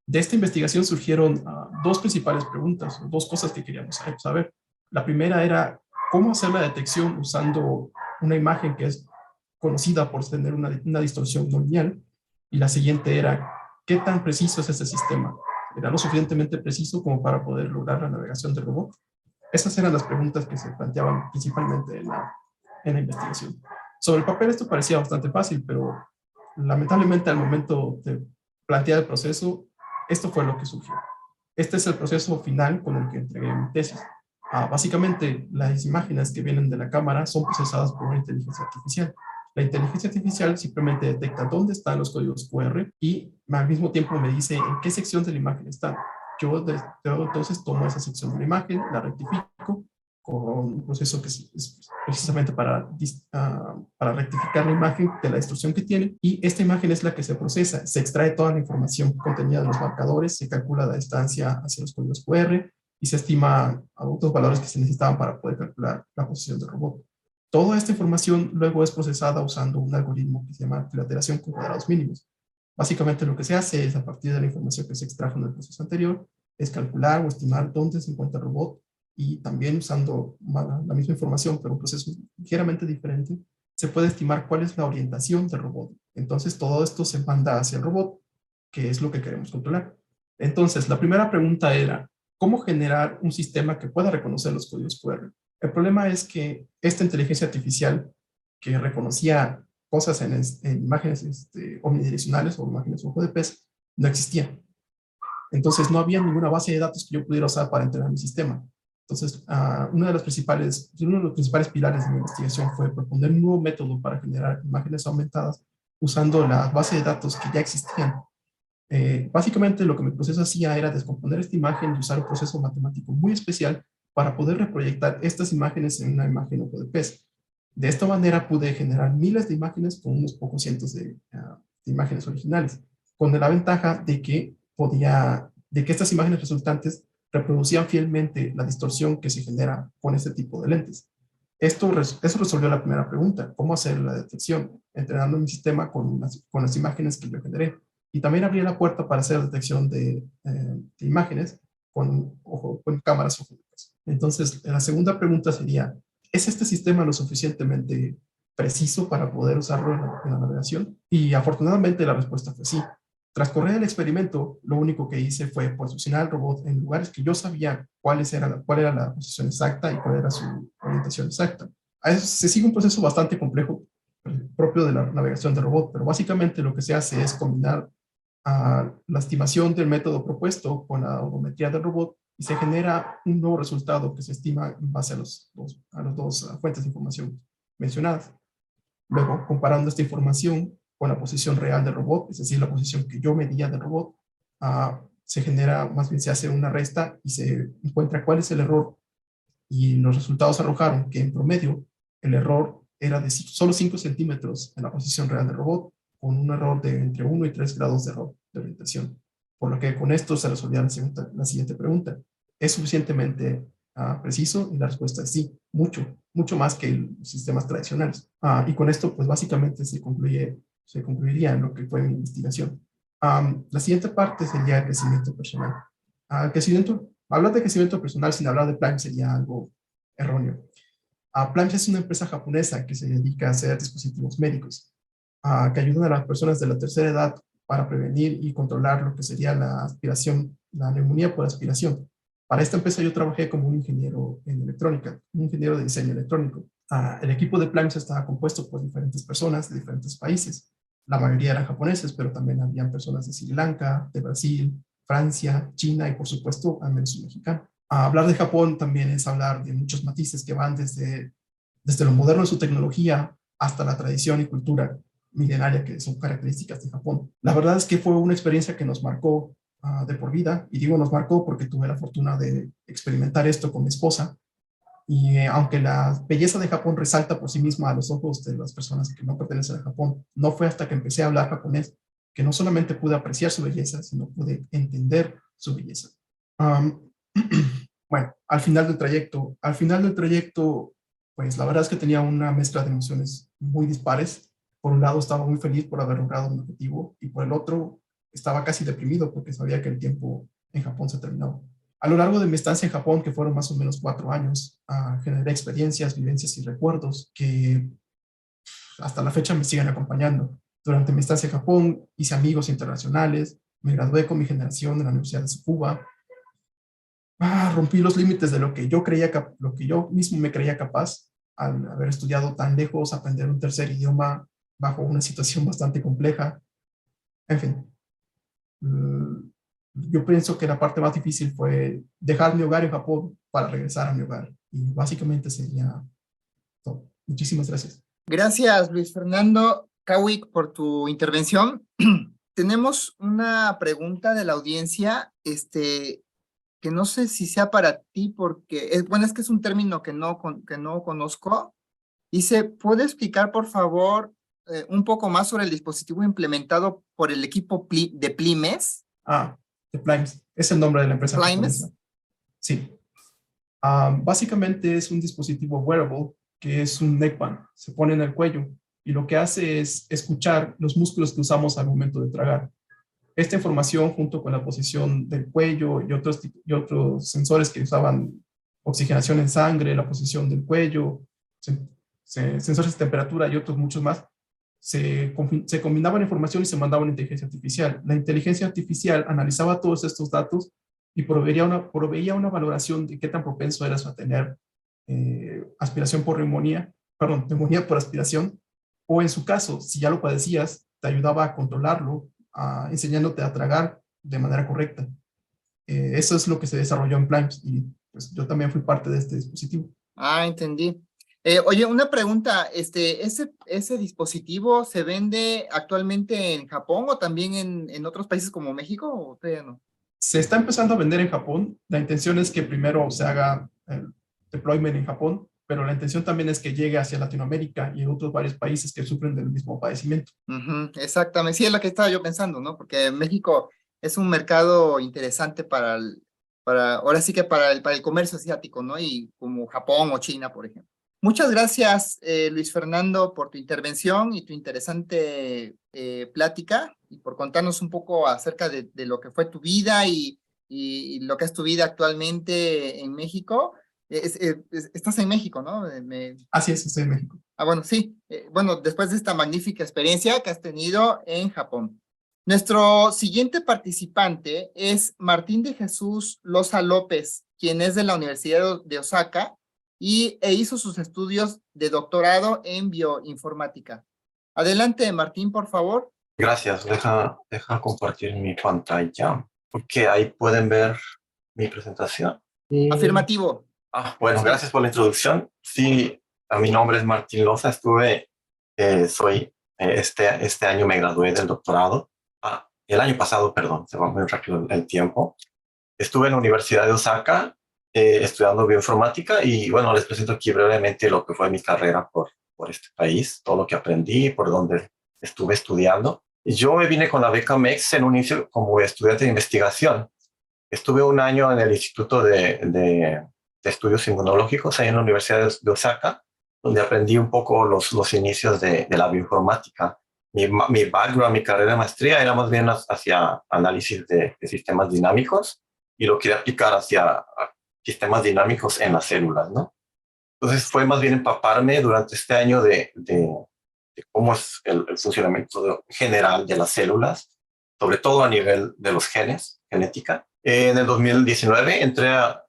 Speaker 6: De esta investigación surgieron dos principales preguntas, dos cosas que queríamos saber. La primera era cómo hacer la detección usando una imagen que es conocida por tener una distorsión no lineal, y la siguiente era qué tan preciso es este sistema. ¿Era lo suficientemente preciso como para poder lograr la navegación del robot? Esas eran las preguntas que se planteaban principalmente en la investigación. Sobre el papel esto parecía bastante fácil, pero lamentablemente al momento de plantear el proceso, esto fue lo que surgió. Este es el proceso final con el que entregué mi tesis. Básicamente, las imágenes que vienen de la cámara son procesadas por una inteligencia artificial. La inteligencia artificial simplemente detecta dónde están los códigos QR y al mismo tiempo me dice en qué sección de la imagen están. Yo entonces tomo esa sección de la imagen, la rectifico con un proceso que es precisamente para rectificar la imagen de la distorsión que tiene, y esta imagen es la que se procesa, se extrae toda la información contenida de los marcadores, se calcula la distancia hacia los códigos QR y se estima otros valores que se necesitaban para poder calcular la posición del robot. Toda esta información luego es procesada usando un algoritmo que se llama trilateración con cuadrados mínimos. Básicamente lo que se hace es, a partir de la información que se extrajo en el proceso anterior, es calcular o estimar dónde se encuentra el robot, y también usando la misma información, pero un proceso ligeramente diferente, se puede estimar cuál es la orientación del robot. Entonces todo esto se manda hacia el robot, que es lo que queremos controlar. Entonces la primera pregunta era, ¿cómo generar un sistema que pueda reconocer los códigos QR? El problema es que esta inteligencia artificial que reconocía cosas en imágenes omnidireccionales o imágenes ojo de pez, no existía. Entonces no había ninguna base de datos que yo pudiera usar para entrenar mi sistema. Entonces, uno de los principales pilares de mi investigación fue proponer un nuevo método para generar imágenes aumentadas usando la base de datos que ya existían. Básicamente lo que mi proceso hacía era descomponer esta imagen y usar un proceso matemático muy especial para poder reproyectar estas imágenes en una imagen ojo de pez. De esta manera pude generar miles de imágenes con unos pocos cientos de imágenes originales, con la ventaja de que estas imágenes resultantes reproducían fielmente la distorsión que se genera con este tipo de lentes. Eso resolvió la primera pregunta, ¿cómo hacer la detección? Entrenando mi sistema con las imágenes que yo generé. Y también abría la puerta para hacer detección de imágenes con cámaras ojo de pez. Entonces, la segunda pregunta sería, ¿es este sistema lo suficientemente preciso para poder usarlo en la navegación? Y afortunadamente la respuesta fue sí. Tras correr el experimento, lo único que hice fue posicionar al robot en lugares que yo sabía cuál era la posición exacta y cuál era su orientación exacta. Se sigue un proceso bastante complejo propio de la navegación del robot, pero básicamente lo que se hace es combinar la estimación del método propuesto con la odometría del robot y se genera un nuevo resultado que se estima en base a las dos fuentes de información mencionadas. Luego, comparando esta información con la posición real del robot, es decir, la posición que yo medía del robot, se hace una resta y se encuentra cuál es el error, y los resultados arrojaron que en promedio el error era de solo 5 centímetros en la posición real del robot, con un error de entre 1 y 3 grados de error de orientación. Por lo que con esto se resolvía la siguiente pregunta. ¿Es suficientemente preciso? Y la respuesta es sí, mucho más que los sistemas tradicionales. Y con esto, pues básicamente se concluiría en lo que fue mi investigación. La siguiente parte sería el crecimiento personal. Hablar de crecimiento personal sin hablar de Planck sería algo erróneo. Planck es una empresa japonesa que se dedica a hacer dispositivos médicos que ayudan a las personas de la tercera edad para prevenir y controlar lo que sería la neumonía por aspiración. Para esta empresa yo trabajé como un ingeniero en electrónica, un ingeniero de diseño electrónico. El equipo de Planck estaba compuesto por diferentes personas de diferentes países. La mayoría eran japoneses, pero también habían personas de Sri Lanka, de Brasil, Francia, China y por supuesto al menos un mexicano. Hablar de Japón también es hablar de muchos matices que van desde lo moderno de su tecnología hasta la tradición y cultura milenaria que son características de Japón. La verdad es que fue una experiencia que nos marcó de por vida, y digo nos marcó porque tuve la fortuna de experimentar esto con mi esposa, y aunque la belleza de Japón resalta por sí misma a los ojos de las personas que no pertenecen a Japón, no fue hasta que empecé a hablar japonés que no solamente pude apreciar su belleza, sino pude entender su belleza. Bueno, al final del trayecto, pues la verdad es que tenía una mezcla de emociones muy dispares. Por un lado estaba muy feliz por haber logrado mi objetivo, y por el otro estaba casi deprimido porque sabía que el tiempo en Japón se terminaba. A lo largo de mi estancia en Japón, que fueron más o menos 4 años, generé experiencias, vivencias y recuerdos que hasta la fecha me siguen acompañando. Durante mi estancia en Japón hice amigos internacionales, me gradué con mi generación en la Universidad de Tsukuba, rompí los límites de lo que yo mismo me creía capaz al haber estudiado tan lejos, aprender un tercer idioma bajo una situación bastante compleja. En fin, yo pienso que la parte más difícil fue dejar mi hogar en Japón para regresar a mi hogar. Y básicamente sería todo. Muchísimas gracias.
Speaker 3: Gracias, Luis Fernando Kawik, por tu intervención. Tenemos una pregunta de la audiencia, que no sé si sea para ti, porque, es que es un término que no conozco. Dice, ¿puede explicar, por favor, un poco más sobre el dispositivo implementado por el equipo de Plimes?
Speaker 6: De Plimes. Es el nombre de la empresa.
Speaker 3: ¿Plimes?
Speaker 6: Sí. Básicamente es un dispositivo wearable que es un neckband. Se pone en el cuello y lo que hace es escuchar los músculos que usamos al momento de tragar. Esta información, junto con la posición del cuello y otros sensores que usaban oxigenación en sangre, la posición del cuello, sensores de temperatura y otros muchos más, se combinaban información y se mandaba a una inteligencia artificial. La inteligencia artificial analizaba todos estos datos y proveía una valoración de qué tan propenso eras a tener neumonía por aspiración, o en su caso, si ya lo padecías, te ayudaba a controlarlo, enseñándote a tragar de manera correcta. Eso es lo que se desarrolló en Plimes y pues yo también fui parte de este dispositivo.
Speaker 3: Entendí. Oye, una pregunta, ¿ese dispositivo se vende actualmente en Japón o también en otros países como México o todavía no?
Speaker 6: Se está empezando a vender en Japón. La intención es que primero se haga el deployment en Japón, pero la intención también es que llegue hacia Latinoamérica y otros varios países que sufren del mismo padecimiento.
Speaker 3: Exactamente, sí, es lo que estaba yo pensando, ¿no? Porque México es un mercado interesante ahora sí que para el comercio asiático, ¿no? Y como Japón o China, por ejemplo. Muchas gracias, Luis Fernando, por tu intervención y tu interesante plática y por contarnos un poco acerca de lo que fue tu vida y lo que es tu vida actualmente en México. Estás en México, ¿no?
Speaker 6: Así es, estoy en México.
Speaker 3: Bueno, sí. Bueno, después de esta magnífica experiencia que has tenido en Japón. Nuestro siguiente participante es Martín de Jesús Loza López, quien es de la Universidad de Osaka e hizo sus estudios de doctorado en bioinformática. Adelante, Martín, por favor.
Speaker 7: Gracias. Deja compartir mi pantalla, porque ahí pueden ver mi presentación.
Speaker 3: Afirmativo.
Speaker 7: Bueno, gracias por la introducción. Sí, mi nombre es Martín Loza. Este año me gradué del doctorado. El año pasado, perdón, se va muy rápido el tiempo. Estuve en la Universidad de Osaka estudiando bioinformática y bueno, les presento aquí brevemente lo que fue mi carrera por este país, todo lo que aprendí, por donde estuve estudiando. Yo me vine con la beca MEX en un inicio como estudiante de investigación. Estuve un año en el Instituto de Estudios Inmunológicos ahí en la Universidad de Osaka, donde aprendí un poco los inicios de la bioinformática. Mi background, mi carrera de maestría era más bien hacia análisis de sistemas dinámicos y lo quería aplicar hacia sistemas dinámicos en las células, ¿no? Entonces fue más bien empaparme durante este año de cómo es el funcionamiento general de las células, sobre todo a nivel de los genes, genética. En el 2019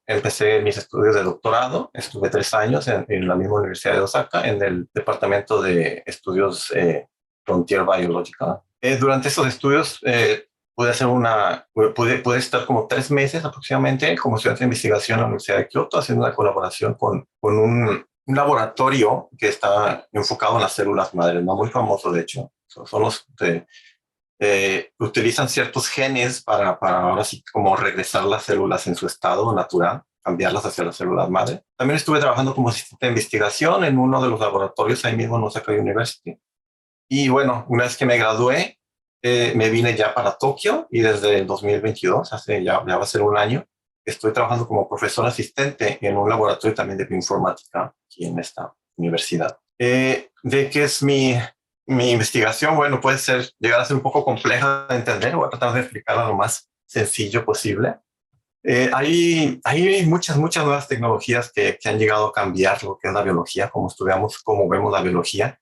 Speaker 7: empecé mis estudios de doctorado. Estuve 3 años en la misma Universidad de Osaka, en el Departamento de Estudios Frontier Biological. Durante esos estudios pude estar como 3 meses aproximadamente como estudiante de investigación en la Universidad de Kioto, haciendo una colaboración con un laboratorio que está enfocado en las células madres, no muy famoso de hecho. Son los utilizan ciertos genes para ahora sí como regresar las células en su estado natural, cambiarlas hacia las células madre. También estuve trabajando como asistente de investigación en uno de los laboratorios ahí mismo en Osaka University. Y bueno, una vez que me gradué, me vine ya para Tokio y desde el 2022, hace ya va a ser un año, estoy trabajando como profesor asistente en un laboratorio también de bioinformática aquí en esta universidad. ¿De qué es mi mi investigación, bueno, puede llegar a ser un poco compleja de entender. Voy a tratar de explicarla lo más sencillo posible. Hay muchas nuevas tecnologías que han llegado a cambiar lo que es la biología, como estudiamos, cómo vemos la biología.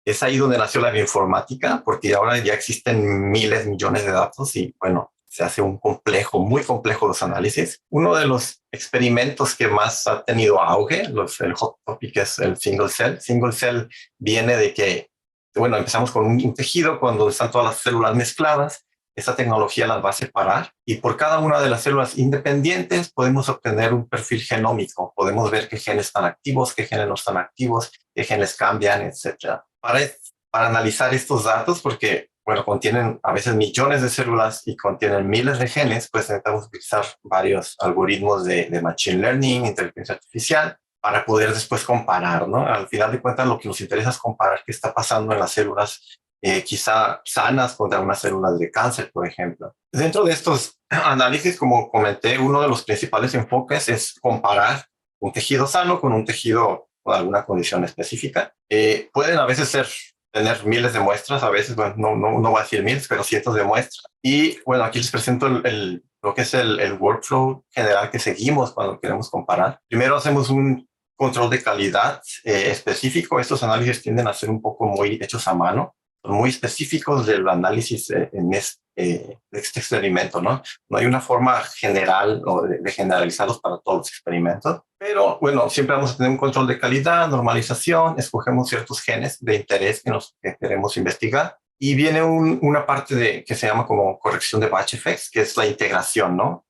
Speaker 7: Es ahí donde nació la bioinformática, porque ahora ya existen miles, millones de datos y bueno, se hace muy complejo los análisis. Uno de los experimentos que más ha tenido auge, el hot topic, es el single cell. Single cell viene de que, bueno, empezamos con un tejido cuando están todas las células mezcladas. Esta tecnología las va a separar y por cada una de las células independientes podemos obtener un perfil genómico. Podemos ver qué genes están activos, qué genes no están activos, qué genes cambian, etc. Para analizar estos datos, porque bueno, contienen a veces millones de células y contienen miles de genes, pues necesitamos utilizar varios algoritmos de machine learning, inteligencia artificial, para poder después comparar, ¿no? Al final de cuentas, lo que nos interesa es comparar qué está pasando en las células quizá sanas contra unas células de cáncer, por ejemplo. Dentro de estos análisis, como comenté, uno de los principales enfoques es comparar un tejido sano con un tejido con alguna condición específica. Pueden a veces tener miles de muestras, a veces, bueno, no voy a decir miles, pero cientos de muestras. Y bueno, aquí les presento lo que es el workflow general que seguimos cuando queremos comparar. Primero hacemos un control de calidad específico. Estos análisis tienden a ser un poco muy hechos a mano, muy específicos del análisis de este experimento, ¿no? No hay una forma general o de generalizarlos para todos los experimentos, pero bueno, siempre vamos a tener un control de calidad, normalización, escogemos ciertos genes de interés que queremos investigar y viene una parte que se llama como corrección de batch effects, que es la integración, ¿no?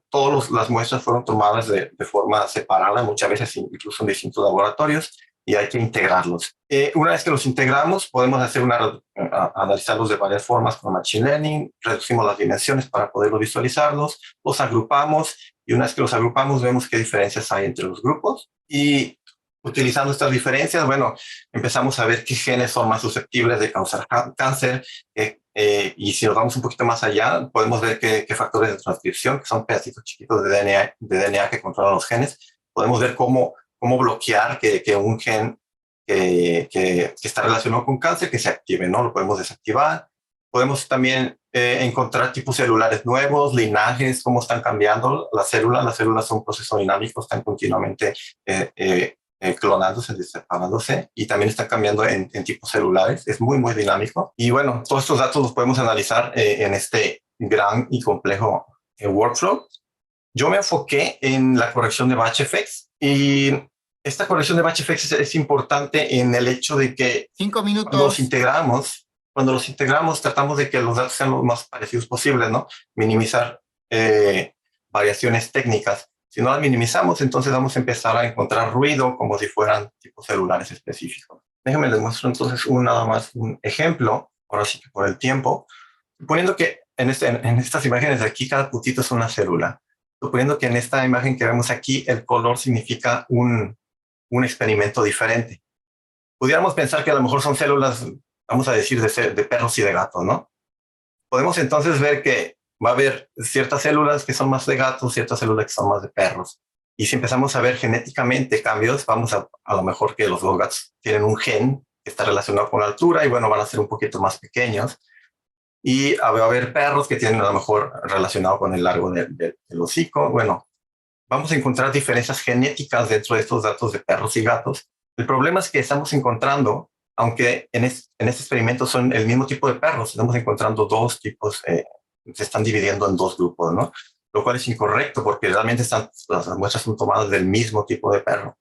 Speaker 7: Todas las muestras fueron tomadas de forma separada, muchas veces incluso en distintos laboratorios, y hay que integrarlos. Una vez que los integramos, podemos analizarlos de varias formas con Machine Learning, reducimos las dimensiones para poderlos visualizarlos, los agrupamos y una vez que los agrupamos vemos qué diferencias hay entre los grupos y utilizando estas diferencias, bueno, empezamos a ver qué genes son más susceptibles de causar cáncer y si nos vamos un poquito más allá, podemos ver qué factores de transcripción, que son pedacitos chiquitos de DNA que controlan los genes, podemos ver cómo bloquear que un gen que está relacionado con cáncer que se active, ¿no? Lo podemos desactivar. Podemos también encontrar tipos celulares nuevos, linajes, cómo están cambiando las células. Las células son procesos dinámicos, están continuamente clonándose, separándose y también están cambiando en tipos celulares. Es muy dinámico. Y bueno, todos estos datos los podemos analizar en este gran y complejo workflow. Yo me enfoqué en la corrección de batch effects y esta corrección de batch effects es importante en el hecho de que
Speaker 3: 5 minutos.
Speaker 7: Cuando los integramos tratamos de que los datos sean lo más parecidos posibles, ¿no? Minimizar variaciones técnicas. Si no las minimizamos, entonces vamos a empezar a encontrar ruido como si fueran tipos celulares específicos. Déjenme les muestro entonces nada más un ejemplo, ahora sí que por el tiempo. Suponiendo que en estas imágenes de aquí cada puntito es una célula. Suponiendo que en esta imagen que vemos aquí el color significa un experimento diferente. Pudiéramos pensar que a lo mejor son células, vamos a decir, de perros y de gatos, ¿no? Podemos entonces ver que va a haber ciertas células que son más de gatos, ciertas células que son más de perros. Y si empezamos a ver genéticamente cambios, vamos a lo mejor que los dos gatos tienen un gen que está relacionado con la altura y bueno, van a ser un poquito más pequeños. Y va a haber perros que tienen a lo mejor relacionado con el largo del hocico. Bueno, vamos a encontrar diferencias genéticas dentro de estos datos de perros y gatos. El problema es que estamos encontrando, aunque en este experimento son el mismo tipo de perros, estamos encontrando dos tipos, se están dividiendo en dos grupos, ¿no? Lo cual es incorrecto porque realmente las muestras son tomadas del mismo tipo de perro.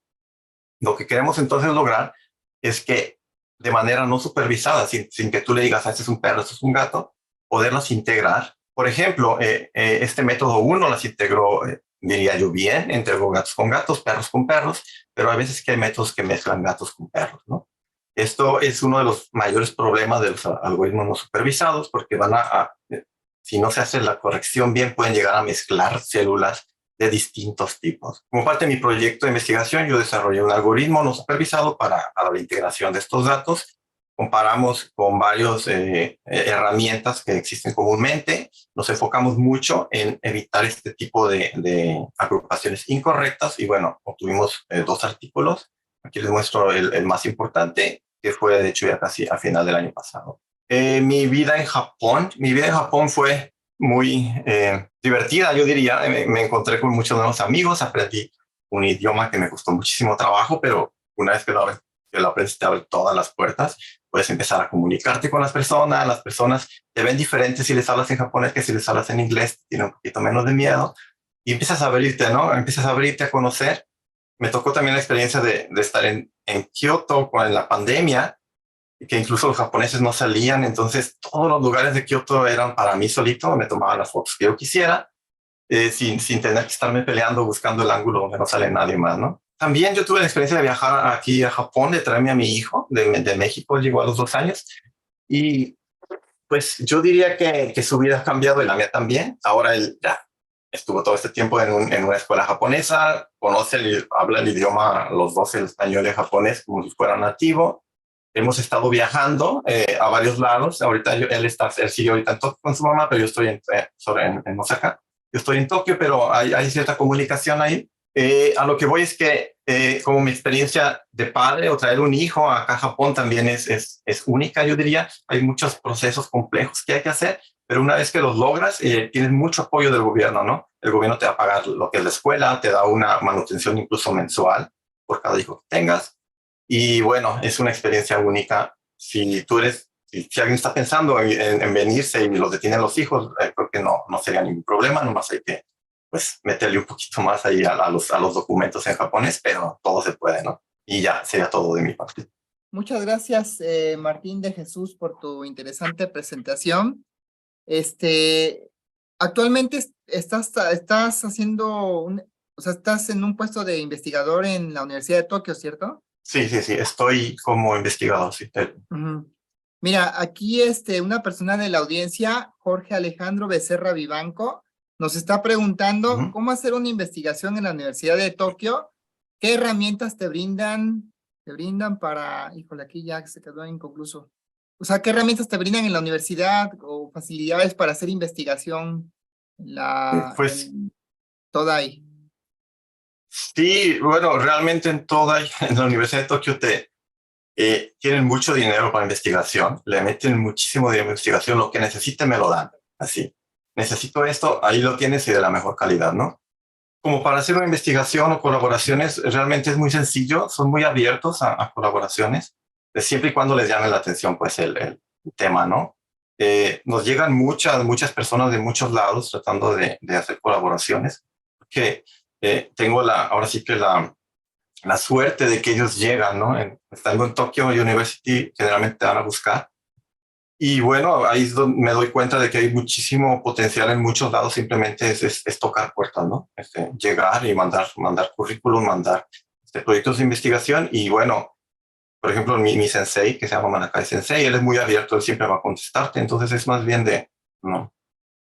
Speaker 7: Lo que queremos entonces lograr es que de manera no supervisada, sin que tú le digas, este es un perro, este es un gato, poderlas integrar. Por ejemplo, este método 1 las integró, diría yo bien, integró gatos con gatos, perros con perros, pero hay veces que hay métodos que mezclan gatos con perros, ¿no? Esto es uno de los mayores problemas de los algoritmos no supervisados, porque si no se hace la corrección bien, pueden llegar a mezclar células de distintos tipos. Como parte de mi proyecto de investigación, yo desarrollé un algoritmo no supervisado para la integración de estos datos. Comparamos con varias herramientas que existen comúnmente. Nos enfocamos mucho en evitar este tipo de agrupaciones incorrectas y bueno, obtuvimos 2 artículos. Aquí les muestro el más importante. que fue de hecho ya casi a final del año pasado. Mi vida en Japón fue muy divertida, yo diría. Me encontré con muchos nuevos amigos, aprendí un idioma que me costó muchísimo trabajo, pero una vez que lo aprendes te abre todas las puertas. Puedes empezar a comunicarte con las personas te ven diferentes si les hablas en japonés que si les hablas en inglés, tienen un poquito menos de miedo y empiezas a abrirte, ¿no? Empiezas a abrirte a conocer. Me tocó también la experiencia de estar en Kioto con la pandemia, que incluso los japoneses no salían, entonces todos los lugares de Kioto eran para mí solito, me tomaba las fotos que yo quisiera, sin tener que estarme peleando buscando el ángulo donde no sale nadie más, ¿no? También yo tuve la experiencia de viajar aquí a Japón, de traerme a mi hijo de México, llegó a los 2 años, y pues yo diría que su vida ha cambiado y la mía también. Ahora él ya estuvo todo este tiempo en una escuela japonesa, habla el idioma, los dos, el español y el japonés, como si fuera nativo. Hemos estado viajando a varios lados. Ahorita él sigue ahorita en Tokio con su mamá, pero yo estoy en Osaka. Yo estoy en Tokio, pero hay cierta comunicación ahí. A lo que voy es que como mi experiencia de padre o traer un hijo acá a Japón también es única, yo diría. Hay muchos procesos complejos que hay que hacer, pero una vez que los logras, tienes mucho apoyo del gobierno, ¿no? El gobierno te va a pagar lo que es la escuela, te da una manutención incluso mensual por cada hijo que tengas. Y bueno, es una experiencia única. Si alguien está pensando en venirse y los detienen los hijos, creo que no sería ningún problema, nomás hay que pues meterle un poquito más ahí a los documentos en japonés, pero todo se puede, ¿no? Y ya, sería todo de mi parte.
Speaker 3: Muchas gracias, Martín de Jesús, por tu interesante presentación. Actualmente estás haciendo estás en un puesto de investigador en la Universidad de Tokio, ¿cierto?
Speaker 7: Sí, estoy como investigador, sí.
Speaker 3: Mira, aquí una persona de la audiencia, Jorge Alejandro Becerra Vivanco, nos está preguntando cómo hacer una investigación en la Universidad de Tokio, qué herramientas te brindan para, híjole, aquí ya se quedó inconcluso. O sea, ¿qué herramientas te brindan en la universidad o facilidades para hacer investigación en Todai?
Speaker 7: Sí, bueno, realmente en la Universidad de Tokio tienen mucho dinero para investigación, le meten muchísimo dinero para investigación, lo que necesite me lo dan, así. Necesito esto, ahí lo tienes y de la mejor calidad, ¿no? Como para hacer una investigación o colaboraciones, realmente es muy sencillo, son muy abiertos a colaboraciones, siempre y cuando les llame la atención, pues, el tema, ¿no? Nos llegan muchas personas de muchos lados tratando de hacer colaboraciones, que tengo ahora sí que la suerte de que ellos llegan, ¿no? Estando en Tokyo University, generalmente te van a buscar. Y bueno, ahí es donde me doy cuenta de que hay muchísimo potencial en muchos lados, simplemente es tocar puertas, ¿no? Llegar y mandar currículum, mandar proyectos de investigación. Y bueno, por ejemplo, mi sensei, que se llama Manakai Sensei, él es muy abierto, él siempre va a contestarte. Entonces es más bien ¿no?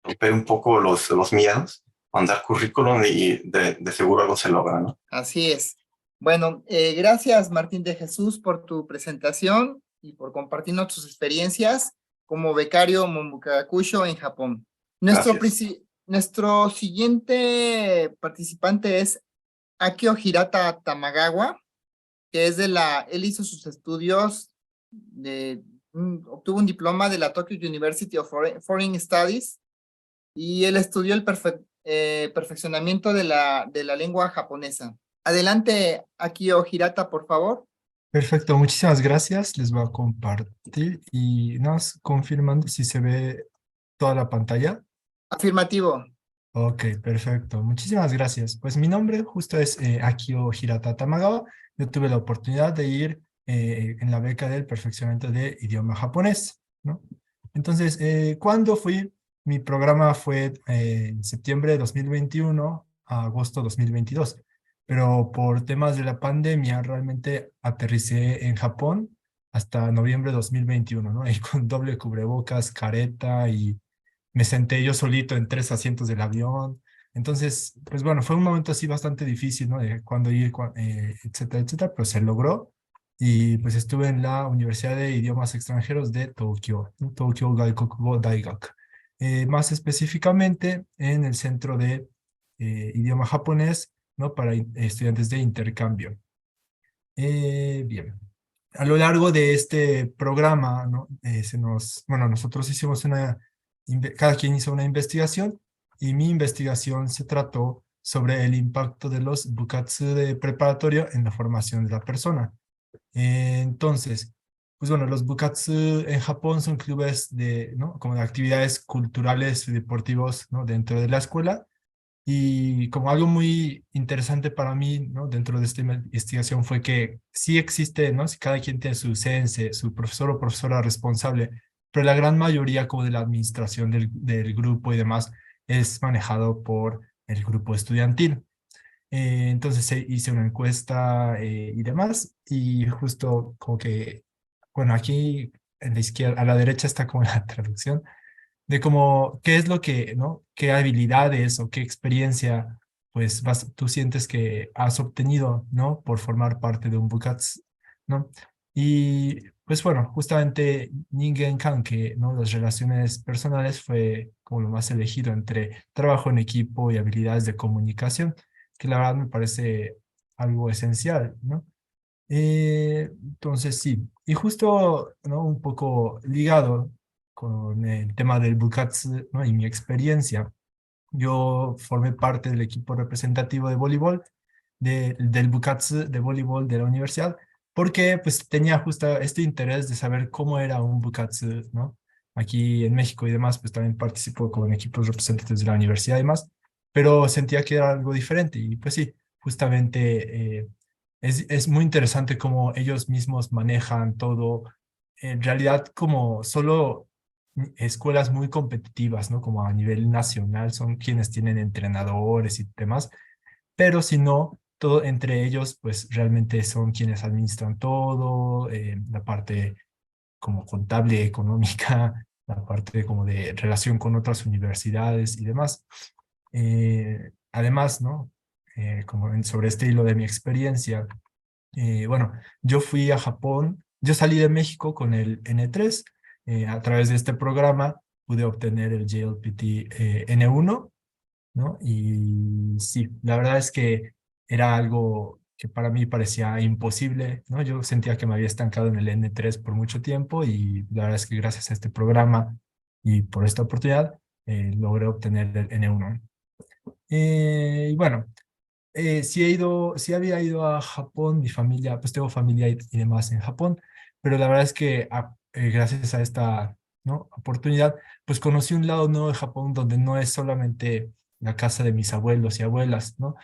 Speaker 7: Romper un poco los miedos, mandar currículum y de seguro algo se logra, ¿no?
Speaker 3: Así es. Bueno, gracias Martín de Jesús por tu presentación y por compartirnos tus experiencias como becario Mombukakusho en Japón. Nuestro siguiente participante es Akio Hirata Tamagawa, que él hizo sus estudios, obtuvo un diploma de la Tokyo University of Foreign Studies y él estudió el perfeccionamiento de la lengua japonesa. Adelante, Akio Hirata, por favor.
Speaker 8: Perfecto, muchísimas gracias. Les voy a compartir y nos confirmando si se ve toda la pantalla.
Speaker 3: Afirmativo.
Speaker 8: Ok, perfecto. Muchísimas gracias. Pues mi nombre justo es Akio Hirata Tamagawa. Yo tuve la oportunidad de ir en la beca del perfeccionamiento de idioma japonés, ¿no? Entonces, ¿cuándo fui? Mi programa fue en septiembre de 2021 a agosto de 2022. Pero por temas de la pandemia realmente aterricé en Japón hasta noviembre de 2021, ¿no? Y con doble cubrebocas, careta y me senté yo solito en 3 asientos del avión. Entonces, pues bueno, fue un momento así bastante difícil, ¿no? De cuándo ir, etcétera, etcétera, pero se logró. Y pues estuve en la Universidad de Idiomas Extranjeros de Tokio, ¿no? Tokyo Gaikokugo Daigak. Más específicamente en el centro de idioma japonés, ¿no? Para estudiantes de intercambio. Bien. a lo largo de este programa, ¿no? Bueno, nosotros hicimos cada quien hizo una investigación y mi investigación se trató sobre el impacto de los bukatsu de preparatoria en la formación de la persona. Entonces, pues bueno, los bukatsu en Japón son clubes ¿no? Como de actividades culturales y deportivos, ¿no? Dentro de la escuela. Y como algo muy interesante para mí, ¿no? Dentro de esta investigación fue que sí existe, ¿no? Si cada quien tiene su sensei, su profesor o profesora responsable, pero la gran mayoría como de la administración del grupo y demás es manejado por el grupo estudiantil. Entonces hice una encuesta y demás, y justo como que, bueno, aquí en la izquierda, a la derecha está como la traducción de cómo, qué es lo que, ¿no? Qué habilidades o qué experiencia, pues, tú sientes que has obtenido, ¿no? Por formar parte de un Bukatsu, ¿no? Y, pues, bueno, justamente Ningen Kanke, ¿no? Las relaciones personales fue como lo más elegido entre trabajo en equipo y habilidades de comunicación, que la verdad me parece algo esencial, ¿no? Entonces sí, y justo, ¿no? Un poco ligado con el tema del Bukatsu, ¿no? Y mi experiencia, yo formé parte del equipo representativo de voleibol, del Bukatsu de voleibol de la universidad, porque pues tenía justo este interés de saber cómo era un Bukatsu, ¿no? Aquí en México y demás, pues también participo con equipos representativos de la universidad y demás, pero sentía que era algo diferente y pues sí, justamente es muy interesante cómo ellos mismos manejan todo, en realidad como solo escuelas muy competitivas, ¿no? Como a nivel nacional son quienes tienen entrenadores y demás, pero si no, todo entre ellos, pues realmente son quienes administran todo, la parte como contable, económica, la parte como de relación con otras universidades y demás. Además, ¿no? Como sobre este hilo de mi experiencia, bueno, yo fui a Japón, yo salí de México con el N3, a través de este programa pude obtener el JLPT N1, ¿no? Y sí, la verdad es que era algo que para mí parecía imposible, ¿no? Yo sentía que me había estancado en el N3 por mucho tiempo y la verdad es que gracias a este programa y por esta oportunidad logré obtener el N1. Y bueno, sí había ido a Japón, mi familia, pues tengo familia y demás en Japón, pero la verdad es que gracias a esta, ¿no? oportunidad, pues conocí un lado nuevo de Japón donde no es solamente la casa de mis abuelos y abuelas, ¿no?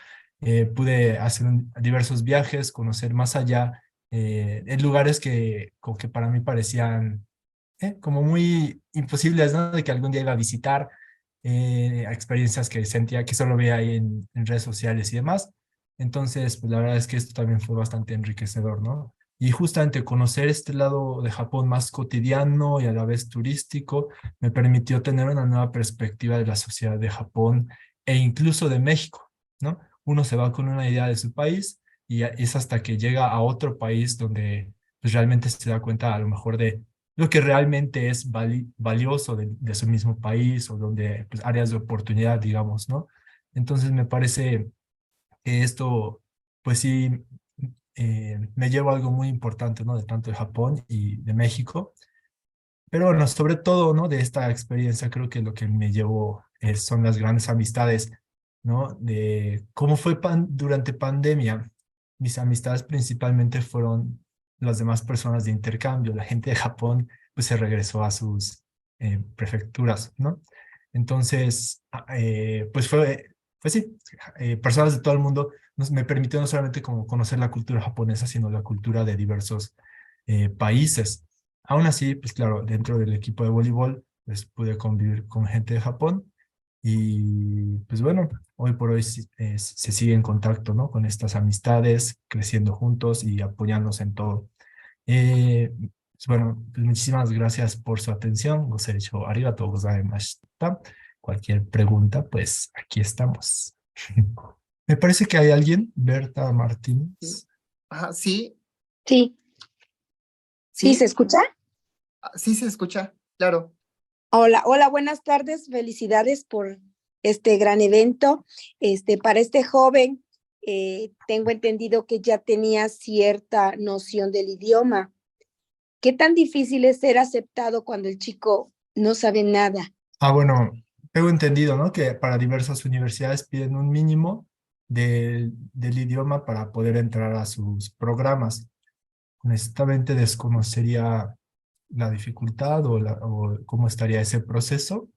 Speaker 8: Pude hacer diversos viajes, conocer más allá, en lugares que, como que para mí parecían como muy imposibles, ¿no? De que algún día iba a visitar, experiencias que sentía que solo veía ahí en redes sociales y demás. Entonces, pues la verdad es que esto también fue bastante enriquecedor, ¿no? Y justamente conocer este lado de Japón más cotidiano y a la vez turístico me permitió tener una nueva perspectiva de la sociedad de Japón e incluso de México, ¿no? Uno se va con una idea de su país y es hasta que llega a otro país donde pues, realmente se da cuenta a lo mejor de lo que realmente es valioso de su mismo país o donde pues, áreas de oportunidad, digamos, ¿no? Entonces me parece que esto, pues sí, me lleva algo muy importante, ¿no? De tanto de Japón y de México. Pero bueno, sobre todo, ¿no? De esta experiencia, creo que lo que me llevó son las grandes amistades, ¿no? De cómo fue durante pandemia. Mis amistades principalmente fueron las demás personas de intercambio. La gente de Japón, pues se regresó a sus prefecturas, ¿no? Entonces, pues sí, personas de todo el mundo me permitió no solamente como conocer la cultura japonesa, sino la cultura de diversos países. Aún así, pues claro, dentro del equipo de voleibol, pues pude convivir con gente de Japón y pues bueno, hoy por hoy se sigue en contacto, ¿no? Con estas amistades, creciendo juntos y apoyándose en todo. Pues bueno, pues muchísimas gracias por su atención. Gosecho arigatou gozaimashita. Cualquier pregunta, pues aquí estamos. Me parece que hay alguien, Berta Martínez.
Speaker 3: Ajá, sí,
Speaker 9: Sí, sí, ¿se
Speaker 3: sí,
Speaker 9: escucha?
Speaker 3: sí se escucha, claro.
Speaker 9: Hola, hola, buenas tardes. Felicidades por este gran evento. Para este joven, tengo entendido que ya tenía cierta noción del idioma. ¿Qué tan difícil es ser aceptado cuando el chico no sabe nada?
Speaker 8: Bueno, tengo entendido, ¿no? Que para diversas universidades piden un mínimo del idioma para poder entrar a sus programas. Honestamente desconocería la dificultad o cómo estaría ese proceso.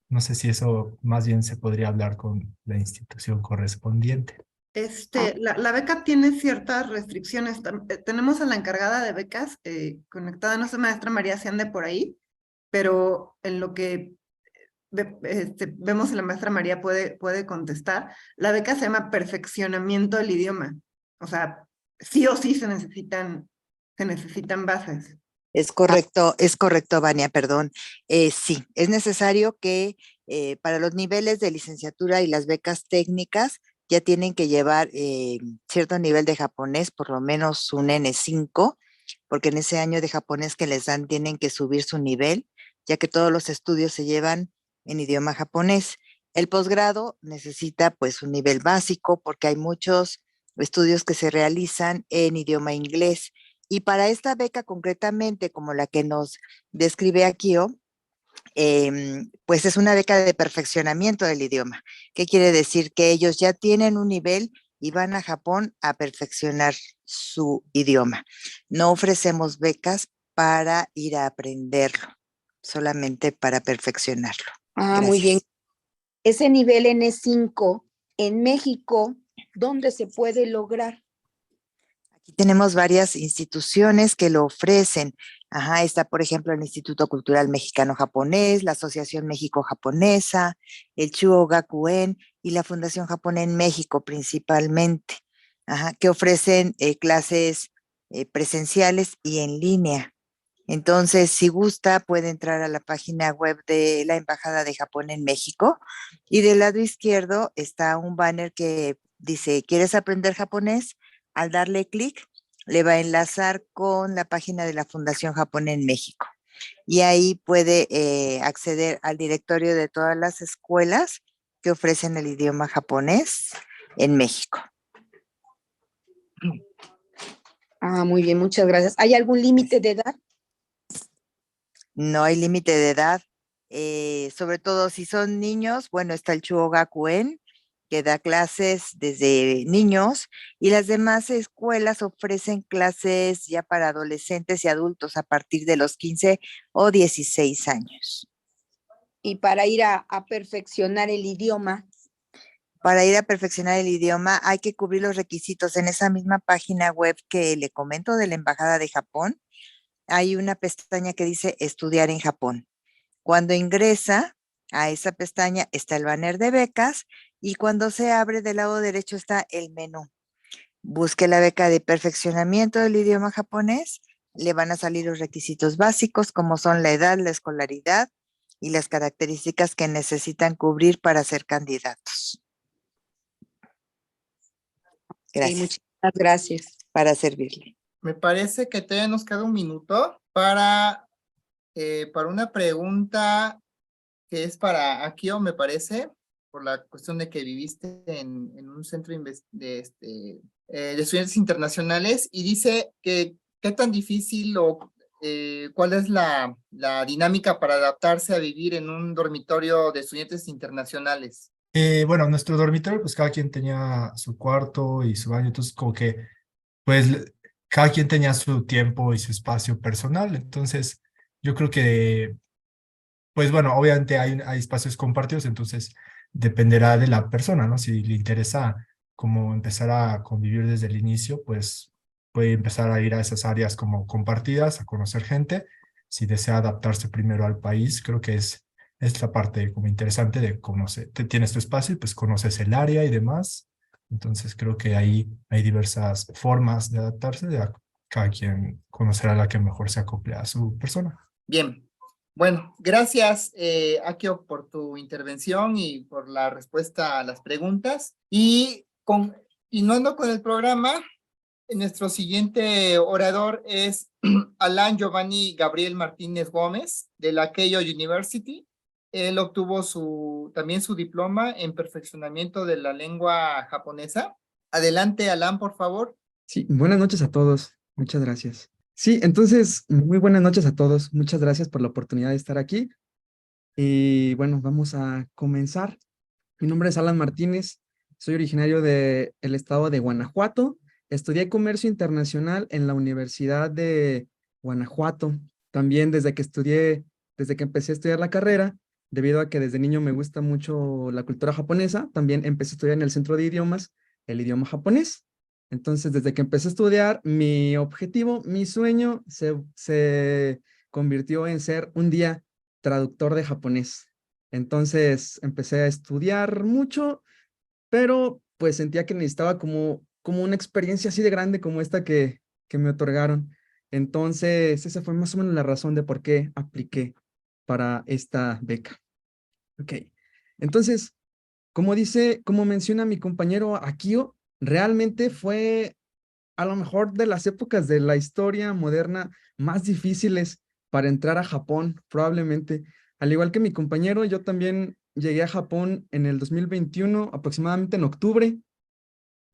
Speaker 8: No sé si eso más bien se podría hablar con la institución correspondiente.
Speaker 1: La beca tiene ciertas restricciones. Tenemos a la encargada de becas conectada, no sé, maestra María, si ande por ahí, pero en lo que vemos si la maestra María puede contestar, la beca se llama perfeccionamiento del idioma. O sea, sí o sí se necesitan bases.
Speaker 10: Es correcto, Vania, perdón. Sí, es necesario que para los niveles de licenciatura y las becas técnicas ya tienen que llevar cierto nivel de japonés, por lo menos un N5, porque en ese año de japonés que les dan tienen que subir su nivel, ya que todos los estudios se llevan en idioma japonés. El posgrado necesita pues un nivel básico porque hay muchos estudios que se realizan en idioma inglés. Y para esta beca concretamente, como la que nos describe Akio, pues es una beca de perfeccionamiento del idioma. ¿Qué quiere decir? Que ellos ya tienen un nivel y van a Japón a perfeccionar su idioma. No ofrecemos becas para ir a aprenderlo, solamente para perfeccionarlo.
Speaker 9: Muy bien. Ese nivel N5 en México, ¿dónde se puede lograr?
Speaker 10: Aquí tenemos varias instituciones que lo ofrecen. Está, por ejemplo, el Instituto Cultural Mexicano-Japonés, la Asociación México-Japonesa, el Chuo Gakuen y la Fundación Japón en México principalmente, que ofrecen clases presenciales y en línea. Entonces, si gusta, puede entrar a la página web de la Embajada de Japón en México y del lado izquierdo está un banner que dice, ¿quieres aprender japonés? Al darle clic, le va a enlazar con la página de la Fundación Japón en México. Y ahí puede acceder al directorio de todas las escuelas que ofrecen el idioma japonés en México.
Speaker 9: Muy bien, muchas gracias. ¿Hay algún límite de edad?
Speaker 10: No hay límite de edad. Sobre todo si son niños, bueno, está el Chuo Gakuen, que da clases desde niños, y las demás escuelas ofrecen clases ya para adolescentes y adultos a partir de los 15 o 16 años.
Speaker 9: Y para ir a perfeccionar el idioma.
Speaker 10: Para ir a perfeccionar el idioma hay que cubrir los requisitos en esa misma página web que le comento de la Embajada de Japón. Hay una pestaña que dice estudiar en Japón. Cuando ingresa a esa pestaña está el banner de becas y cuando se abre del lado derecho está el menú. Busque la beca de perfeccionamiento del idioma japonés, le van a salir los requisitos básicos como son la edad, la escolaridad y las características que necesitan cubrir para ser candidatos. Gracias.
Speaker 9: Muchas gracias.
Speaker 10: Para servirle.
Speaker 3: Me parece que todavía nos queda un minuto para una pregunta que es para Akio, me parece, por la cuestión de que viviste en un centro de estudiantes internacionales, y dice que qué tan difícil o cuál es la dinámica para adaptarse a vivir en un dormitorio de estudiantes internacionales.
Speaker 8: Bueno, nuestro dormitorio, pues cada quien tenía su cuarto y su baño, entonces como que, pues cada quien tenía su tiempo y su espacio personal, entonces yo creo que, pues bueno, obviamente hay espacios compartidos, entonces dependerá de la persona, ¿no? Si le interesa como empezar a convivir desde el inicio, pues puede empezar a ir a esas áreas como compartidas, a conocer gente. Si desea adaptarse primero al país, creo que es la parte como interesante de conocer, tienes tu espacio y pues conoces el área y demás. Entonces creo que ahí hay diversas formas de adaptarse, cada quien conocerá la que mejor se acople a su persona.
Speaker 3: Bien, bueno, gracias Akio por tu intervención y por la respuesta a las preguntas. Y continuando con el programa, nuestro siguiente orador es Alan Giovanni Gabriel Martínez Gómez de la Keio University. Él obtuvo también su diploma en perfeccionamiento de la lengua japonesa. Adelante, Alan, por favor.
Speaker 11: Sí, buenas noches a todos. Muchas gracias. Sí, entonces, muy buenas noches a todos. Muchas gracias por la oportunidad de estar aquí. Y bueno, vamos a comenzar. Mi nombre es Alan Martínez. Soy originario del estado de Guanajuato. Estudié comercio internacional en la Universidad de Guanajuato. También desde que empecé a estudiar la carrera, debido a que desde niño me gusta mucho la cultura japonesa, también empecé a estudiar en el centro de idiomas el idioma japonés. Entonces, desde que empecé a estudiar, mi objetivo, mi sueño se convirtió en ser un día traductor de japonés. Entonces, empecé a estudiar mucho, pero pues sentía que necesitaba como una experiencia así de grande como esta que me otorgaron. Entonces, esa fue más o menos la razón de por qué apliqué para esta beca. Ok. Entonces, como menciona mi compañero Akio, realmente fue a lo mejor de las épocas de la historia moderna más difíciles para entrar a Japón, probablemente. Al igual que mi compañero, yo también llegué a Japón en el 2021, aproximadamente en octubre.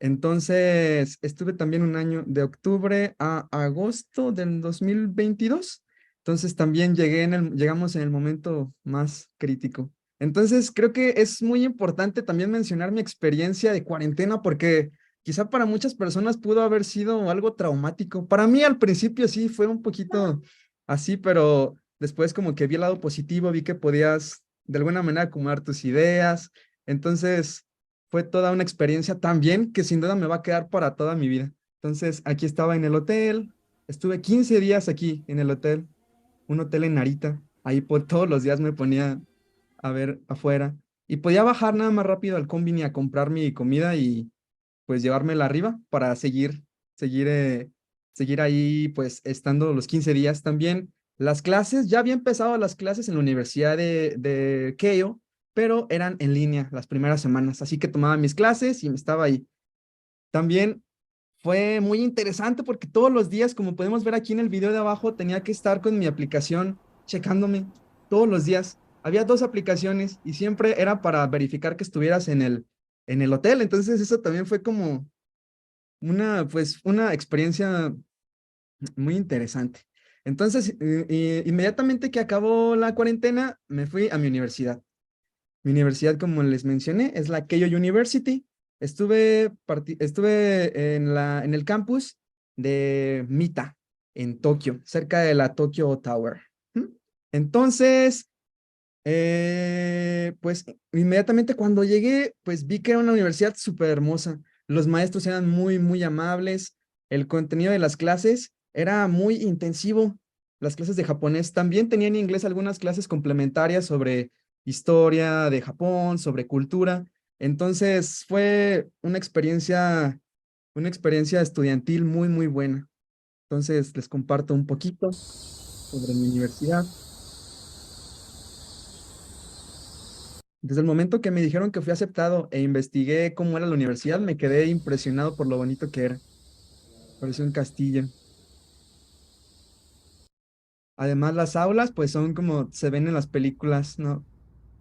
Speaker 11: Entonces, estuve también un año de octubre a agosto del 2022. Entonces, también llegamos en el momento más crítico. Entonces, creo que es muy importante también mencionar mi experiencia de cuarentena porque quizá para muchas personas pudo haber sido algo traumático. Para mí al principio sí fue un poquito así, pero después como que vi el lado positivo, vi que podías de alguna manera acomodar tus ideas. Entonces, fue toda una experiencia también que sin duda me va a quedar para toda mi vida. Entonces, aquí estaba en el hotel, estuve 15 días aquí en el hotel, un hotel en Narita. Ahí por todos los días me ponía a ver afuera y podía bajar nada más rápido al combini a comprar mi comida y pues llevármela arriba para seguir ahí pues estando los 15 días. También las clases, ya había empezado las clases en la Universidad de Keio, pero eran en línea las primeras semanas, así que tomaba mis clases y me estaba ahí. También fue muy interesante porque todos los días, como podemos ver aquí en el video de abajo, tenía que estar con mi aplicación checándome todos los días. Había dos aplicaciones y siempre era para verificar que estuvieras en el hotel. Entonces eso también fue como una experiencia muy interesante. Entonces, inmediatamente que acabó la cuarentena, me fui a mi universidad. Mi universidad, como les mencioné, es la Keio University. Estuve en el campus de Mita, en Tokio, cerca de la Tokyo Tower. ¿Mm? Entonces, pues inmediatamente cuando llegué, pues vi que era una universidad súper hermosa. Los maestros eran muy, muy amables. El contenido de las clases era muy intensivo. Las clases de japonés también tenían en inglés algunas clases complementarias sobre historia de Japón, sobre cultura. Entonces fue una experiencia estudiantil muy, muy buena. Entonces les comparto un poquito sobre mi universidad. Desde el momento que me dijeron que fui aceptado e investigué cómo era la universidad, me quedé impresionado por lo bonito que era. Parecía un castillo. Además, las aulas, pues son como se ven en las películas, ¿no?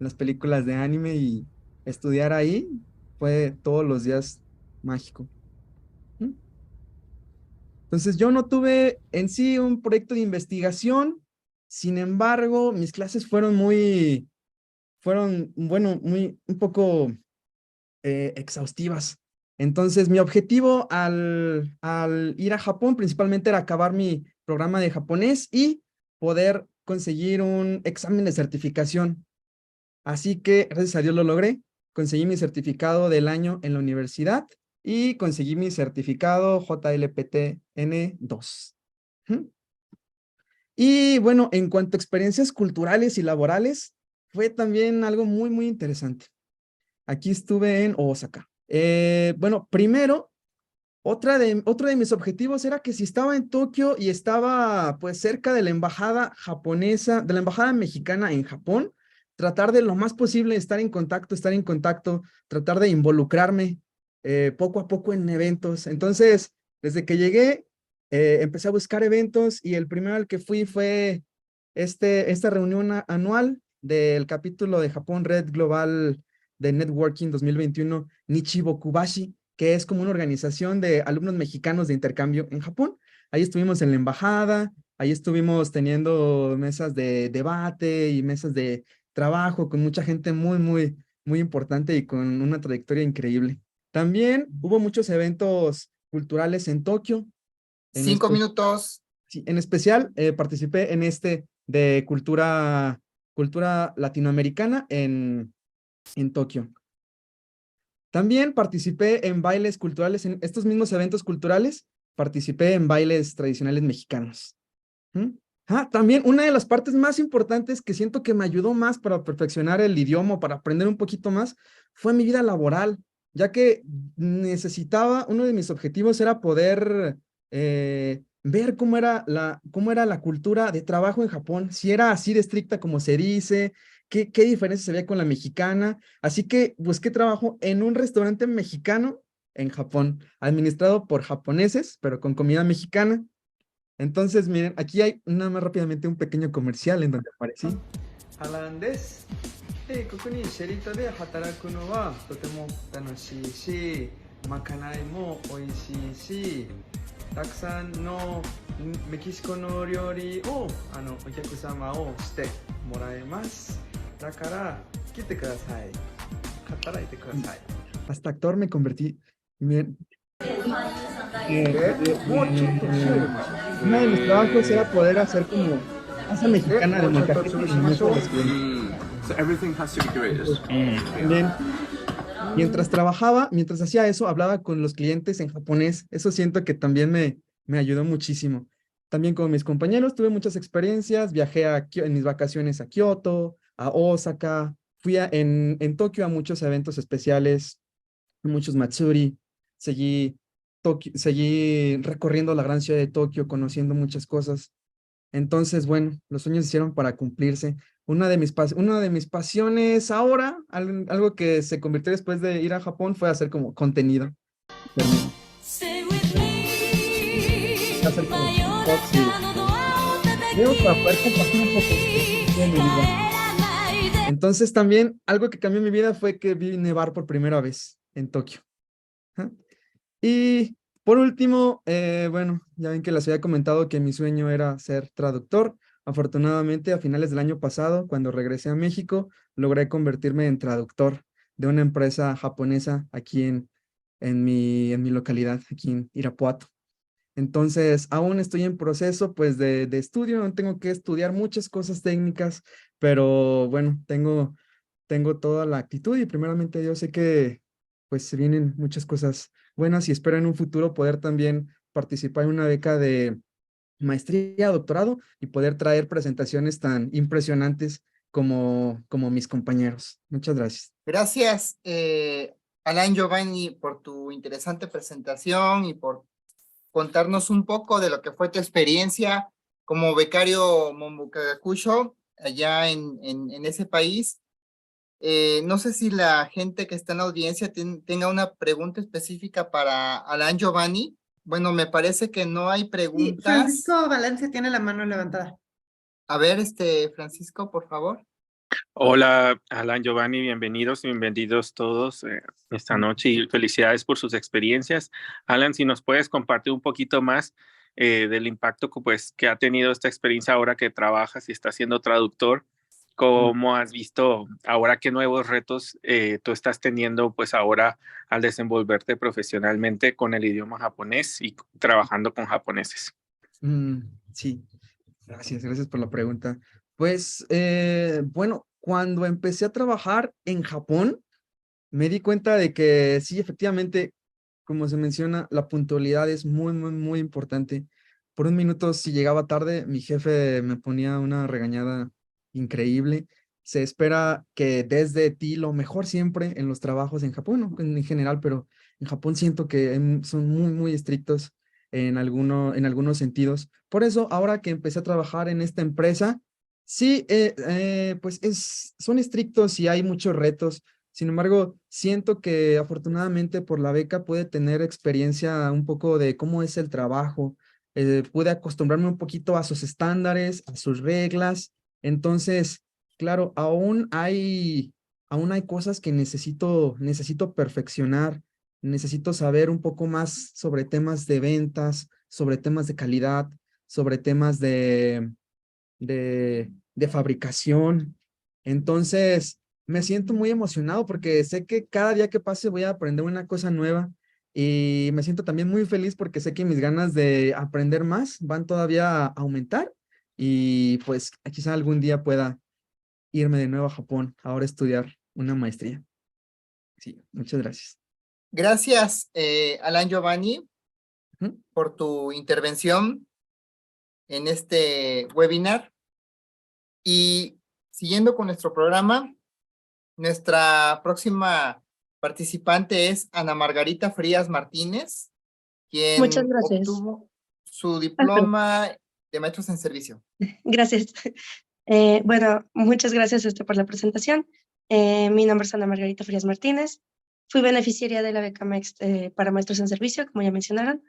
Speaker 11: Las películas de anime y estudiar ahí fue todos los días mágico. ¿Mm? Entonces, yo no tuve en sí un proyecto de investigación, sin embargo, mis clases bueno, un poco exhaustivas. Entonces, mi objetivo al ir a Japón principalmente era acabar mi programa de japonés y poder conseguir un examen de certificación. Así que, gracias a Dios lo logré. Conseguí mi certificado del año en la universidad y conseguí mi certificado JLPT-N2. ¿Mm? Y bueno, en cuanto a experiencias culturales y laborales, fue también algo muy, muy interesante. Aquí estuve en Osaka. Bueno, primero, otro de mis objetivos era que si estaba en Tokio y estaba pues cerca de la embajada japonesa, de la embajada mexicana en Japón, tratar de lo más posible estar en contacto, tratar de involucrarme poco a poco en eventos. Entonces, desde que llegué, empecé a buscar eventos y el primero al que fui fue esta reunión anual del capítulo de Japón Red Global de Networking 2021, Nichibokubashi, que es como una organización de alumnos mexicanos de intercambio en Japón. Ahí estuvimos en la embajada, ahí estuvimos teniendo mesas de debate y mesas de trabajo con mucha gente muy importante y con una trayectoria increíble. También hubo muchos eventos culturales en Tokio.
Speaker 3: 5 minutos.
Speaker 11: Sí, en especial participé en este de cultura latinoamericana en Tokio. También participé en bailes culturales, en estos mismos eventos culturales, participé en bailes tradicionales mexicanos. También una de las partes más importantes que siento que me ayudó más para perfeccionar el idioma, para aprender un poquito más, fue mi vida laboral, ya que necesitaba, uno de mis objetivos era poder ver cómo era la cultura de trabajo en Japón, si era así de estricta como se dice, qué diferencias había con la mexicana. Así que busqué trabajo en un restaurante mexicano en Japón, administrado por japoneses, pero con comida mexicana. Entonces, miren, aquí hay nada más rápidamente un pequeño comercial en donde aparecí. Alan desu. ここにシェリタで働くのはとても楽しいし、まかないも美味しいし、たくさんのメキシコの料理をお客様をしてもらえます。だから来てください。働いてください。Hasta actor me convertí. Miren, uno de mis trabajos era poder hacer como asa mexicana de molcajete y mucho Bien. Mientras hacía eso, hablaba con los clientes en japonés. Eso siento que también me ayudó muchísimo. También con mis compañeros tuve muchas experiencias. Viajé en mis vacaciones a Kioto, a Osaka. Fui en Tokio a muchos eventos especiales, muchos matsuri. Seguí recorriendo la gran ciudad de Tokio, conociendo muchas cosas. Entonces, bueno, los sueños se hicieron para cumplirse. Una de mis pasiones ahora, algo que se convirtió después de ir a Japón, fue hacer como contenido. Hacer como TikToks y para poder compartir un poco de mi vida. Entonces también algo que cambió mi vida fue que vi nevar por primera vez en Tokio. Y por último, bueno, ya ven que les había comentado que mi sueño era ser traductor. Afortunadamente, a finales del año pasado, cuando regresé a México, logré convertirme en traductor de una empresa japonesa aquí en mi localidad, aquí en Irapuato. Entonces, aún estoy en proceso, pues, de estudio. Aún tengo que estudiar muchas cosas técnicas, pero bueno, tengo toda la actitud y primeramente yo sé que, pues, se vienen muchas cosas buenas y espero en un futuro poder también participar en una beca de maestría, doctorado y poder traer presentaciones tan impresionantes como mis compañeros. Muchas gracias.
Speaker 3: Gracias, Alan Giovanni, por tu interesante presentación y por contarnos un poco de lo que fue tu experiencia como becario Mombuka Gakusho allá en ese país. No sé si la gente que está en la audiencia tenga una pregunta específica para Alan Giovanni. Bueno, me parece que no hay preguntas.
Speaker 1: Francisco Valencia tiene la mano levantada.
Speaker 3: A ver, Francisco, por favor.
Speaker 12: Hola, Alan Giovanni, bienvenidos todos esta noche y felicidades por sus experiencias. Alan, si nos puedes compartir un poquito más del impacto pues, que ha tenido esta experiencia ahora que trabajas y estás siendo traductor. ¿Cómo has visto ahora qué nuevos retos tú estás teniendo pues ahora al desenvolverte profesionalmente con el idioma japonés y trabajando con japoneses?
Speaker 11: Sí, gracias por la pregunta. Pues, bueno, cuando empecé a trabajar en Japón, me di cuenta de que sí, efectivamente, como se menciona, la puntualidad es muy importante. Por un minuto, si llegaba tarde, mi jefe me ponía una regañada increíble. Se espera que des de ti lo mejor siempre en los trabajos en Japón, ¿no? En general, pero en Japón siento que son muy estrictos en algunos sentidos. Por eso, ahora que empecé a trabajar en esta empresa, sí, pues son estrictos y hay muchos retos. Sin embargo, siento que afortunadamente por la beca pude tener experiencia un poco de cómo es el trabajo. Pude acostumbrarme un poquito a sus estándares, a sus reglas. Entonces, claro, aún hay cosas que necesito perfeccionar. Necesito saber un poco más sobre temas de ventas, sobre temas de calidad, sobre temas de fabricación. Entonces, me siento muy emocionado porque sé que cada día que pase voy a aprender una cosa nueva y me siento también muy feliz porque sé que mis ganas de aprender más van todavía a aumentar y pues quizá algún día pueda irme de nuevo a Japón, ahora a estudiar una maestría. Sí, muchas gracias.
Speaker 3: Gracias, Alan Giovanni,
Speaker 11: Ujú.
Speaker 3: por tu intervención en este webinar. Y siguiendo con nuestro programa, nuestra próxima participante es Ana Margarita Frías Martínez,
Speaker 13: Muchas
Speaker 3: quien
Speaker 13: gracias.
Speaker 3: obtuvo su
Speaker 13: Perdón.
Speaker 3: diploma de maestros en servicio.
Speaker 13: Gracias. Bueno, muchas gracias por la presentación. Mi nombre es Ana Margarita Frías Martínez. Fui beneficiaria de la beca MEXT para maestros en servicio, como ya mencionaron,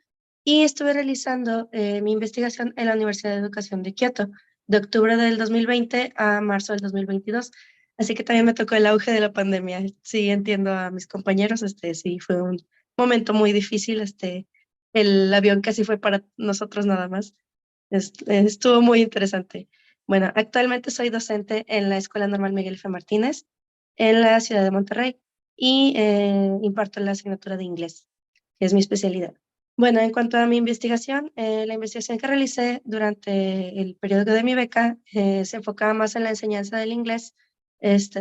Speaker 13: y estuve realizando mi investigación en la Universidad de Educación de Kioto, de octubre del 2020 a marzo del 2022. Así que también me tocó el auge de la pandemia. Sí, entiendo a mis compañeros, sí, fue un momento muy difícil. El avión casi fue para nosotros nada más. Estuvo muy interesante. Bueno, actualmente soy docente en la Escuela Normal Miguel F. Martínez, en la ciudad de Monterrey, y imparto la asignatura de inglés, que es mi especialidad. Bueno, en cuanto a mi investigación, la investigación que realicé durante el periodo de mi beca se enfocaba más en la enseñanza del inglés,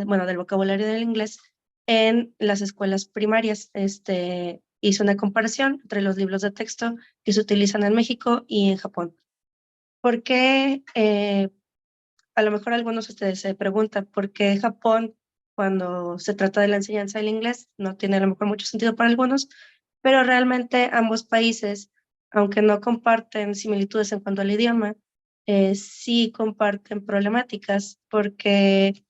Speaker 13: bueno, del vocabulario del inglés en las escuelas primarias. Hice una comparación entre los libros de texto que se utilizan en México y en Japón. ¿Por qué? A lo mejor algunos de ustedes se preguntan por qué Japón, cuando se trata de la enseñanza del inglés, no tiene a lo mejor mucho sentido para algunos, pero realmente ambos países, aunque no comparten similitudes en cuanto al idioma, sí comparten problemáticas, porque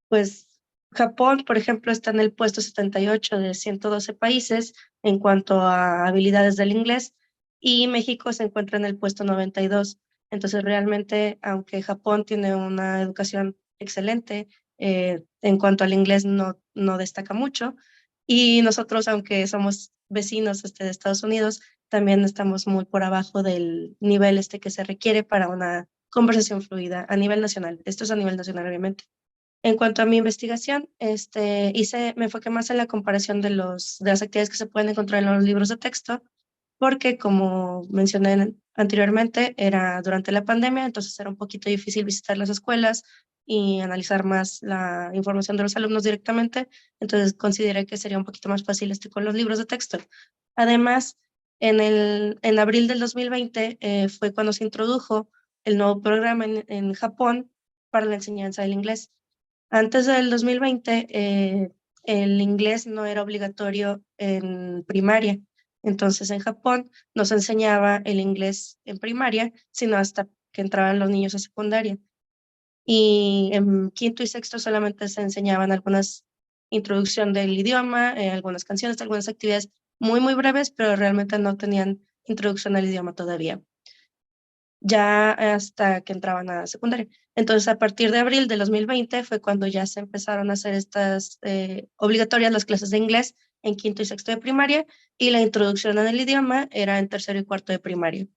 Speaker 13: pues Japón, por ejemplo, está en el puesto 78 de 112 países en cuanto a habilidades del inglés, y México se encuentra en el puesto 92. Entonces, realmente, aunque Japón tiene una educación excelente, en cuanto al inglés no destaca mucho. Y nosotros, aunque somos vecinos de Estados Unidos, también estamos muy por abajo del nivel que se requiere para una conversación fluida a nivel nacional. Esto es a nivel nacional, obviamente. En cuanto a mi investigación, me enfoqué más en la comparación de las actividades que se pueden encontrar en los libros de texto, porque como mencioné anteriormente, era durante la pandemia, entonces era un poquito difícil visitar las escuelas y analizar más la información de los alumnos directamente, entonces consideré que sería un poquito más fácil con los libros de texto. Además, en abril del 2020 fue cuando se introdujo el nuevo programa en Japón para la enseñanza del inglés. Antes del 2020, el inglés no era obligatorio en primaria. Entonces, en Japón no se enseñaba el inglés en primaria, sino hasta que entraban los niños a secundaria. Y en quinto y sexto solamente se enseñaban algunas introducción del idioma, algunas canciones, algunas actividades muy, muy breves, pero realmente no tenían introducción al idioma todavía, ya hasta que entraban a secundaria. Entonces, a partir de abril de 2020 fue cuando ya se empezaron a hacer estas obligatorias las clases de inglés en quinto y sexto de primaria, y la introducción en el idioma era en tercero y cuarto de primaria.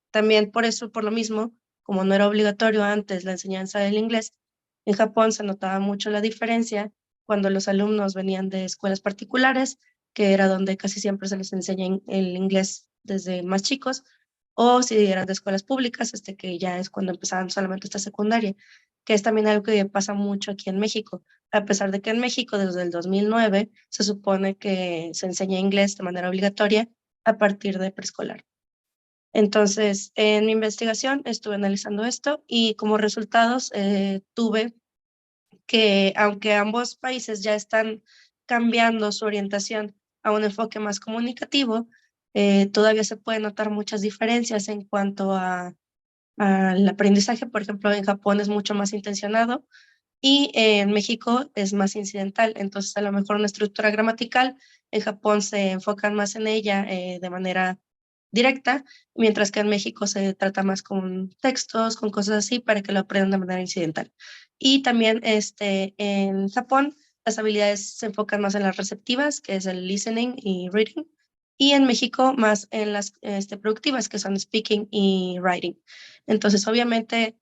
Speaker 13: También por eso, por lo mismo, como no era obligatorio antes la enseñanza del inglés, en Japón se notaba mucho la diferencia cuando los alumnos venían de escuelas particulares, que era donde casi siempre se les enseña el inglés desde más chicos, o si eran de escuelas públicas, que ya es cuando empezaban solamente esta secundaria, que es también algo que pasa mucho aquí en México, a pesar de que en México desde el 2009 se supone que se enseña inglés de manera obligatoria a partir de preescolar. Entonces, en mi investigación estuve analizando esto y como resultados tuve que aunque ambos países ya están cambiando su orientación a un enfoque más comunicativo, todavía se pueden notar muchas diferencias en cuanto al aprendizaje. Por ejemplo, en Japón es mucho más intencionado y en México es más incidental. Entonces, a lo mejor una estructura gramatical, en Japón se enfocan más en ella de manera directa, mientras que en México se trata más con textos, con cosas así, para que lo aprendan de manera incidental. Y también en Japón las habilidades se enfocan más en las receptivas, que es el listening y reading, y en México más en las productivas, que son speaking y writing. Entonces, obviamente,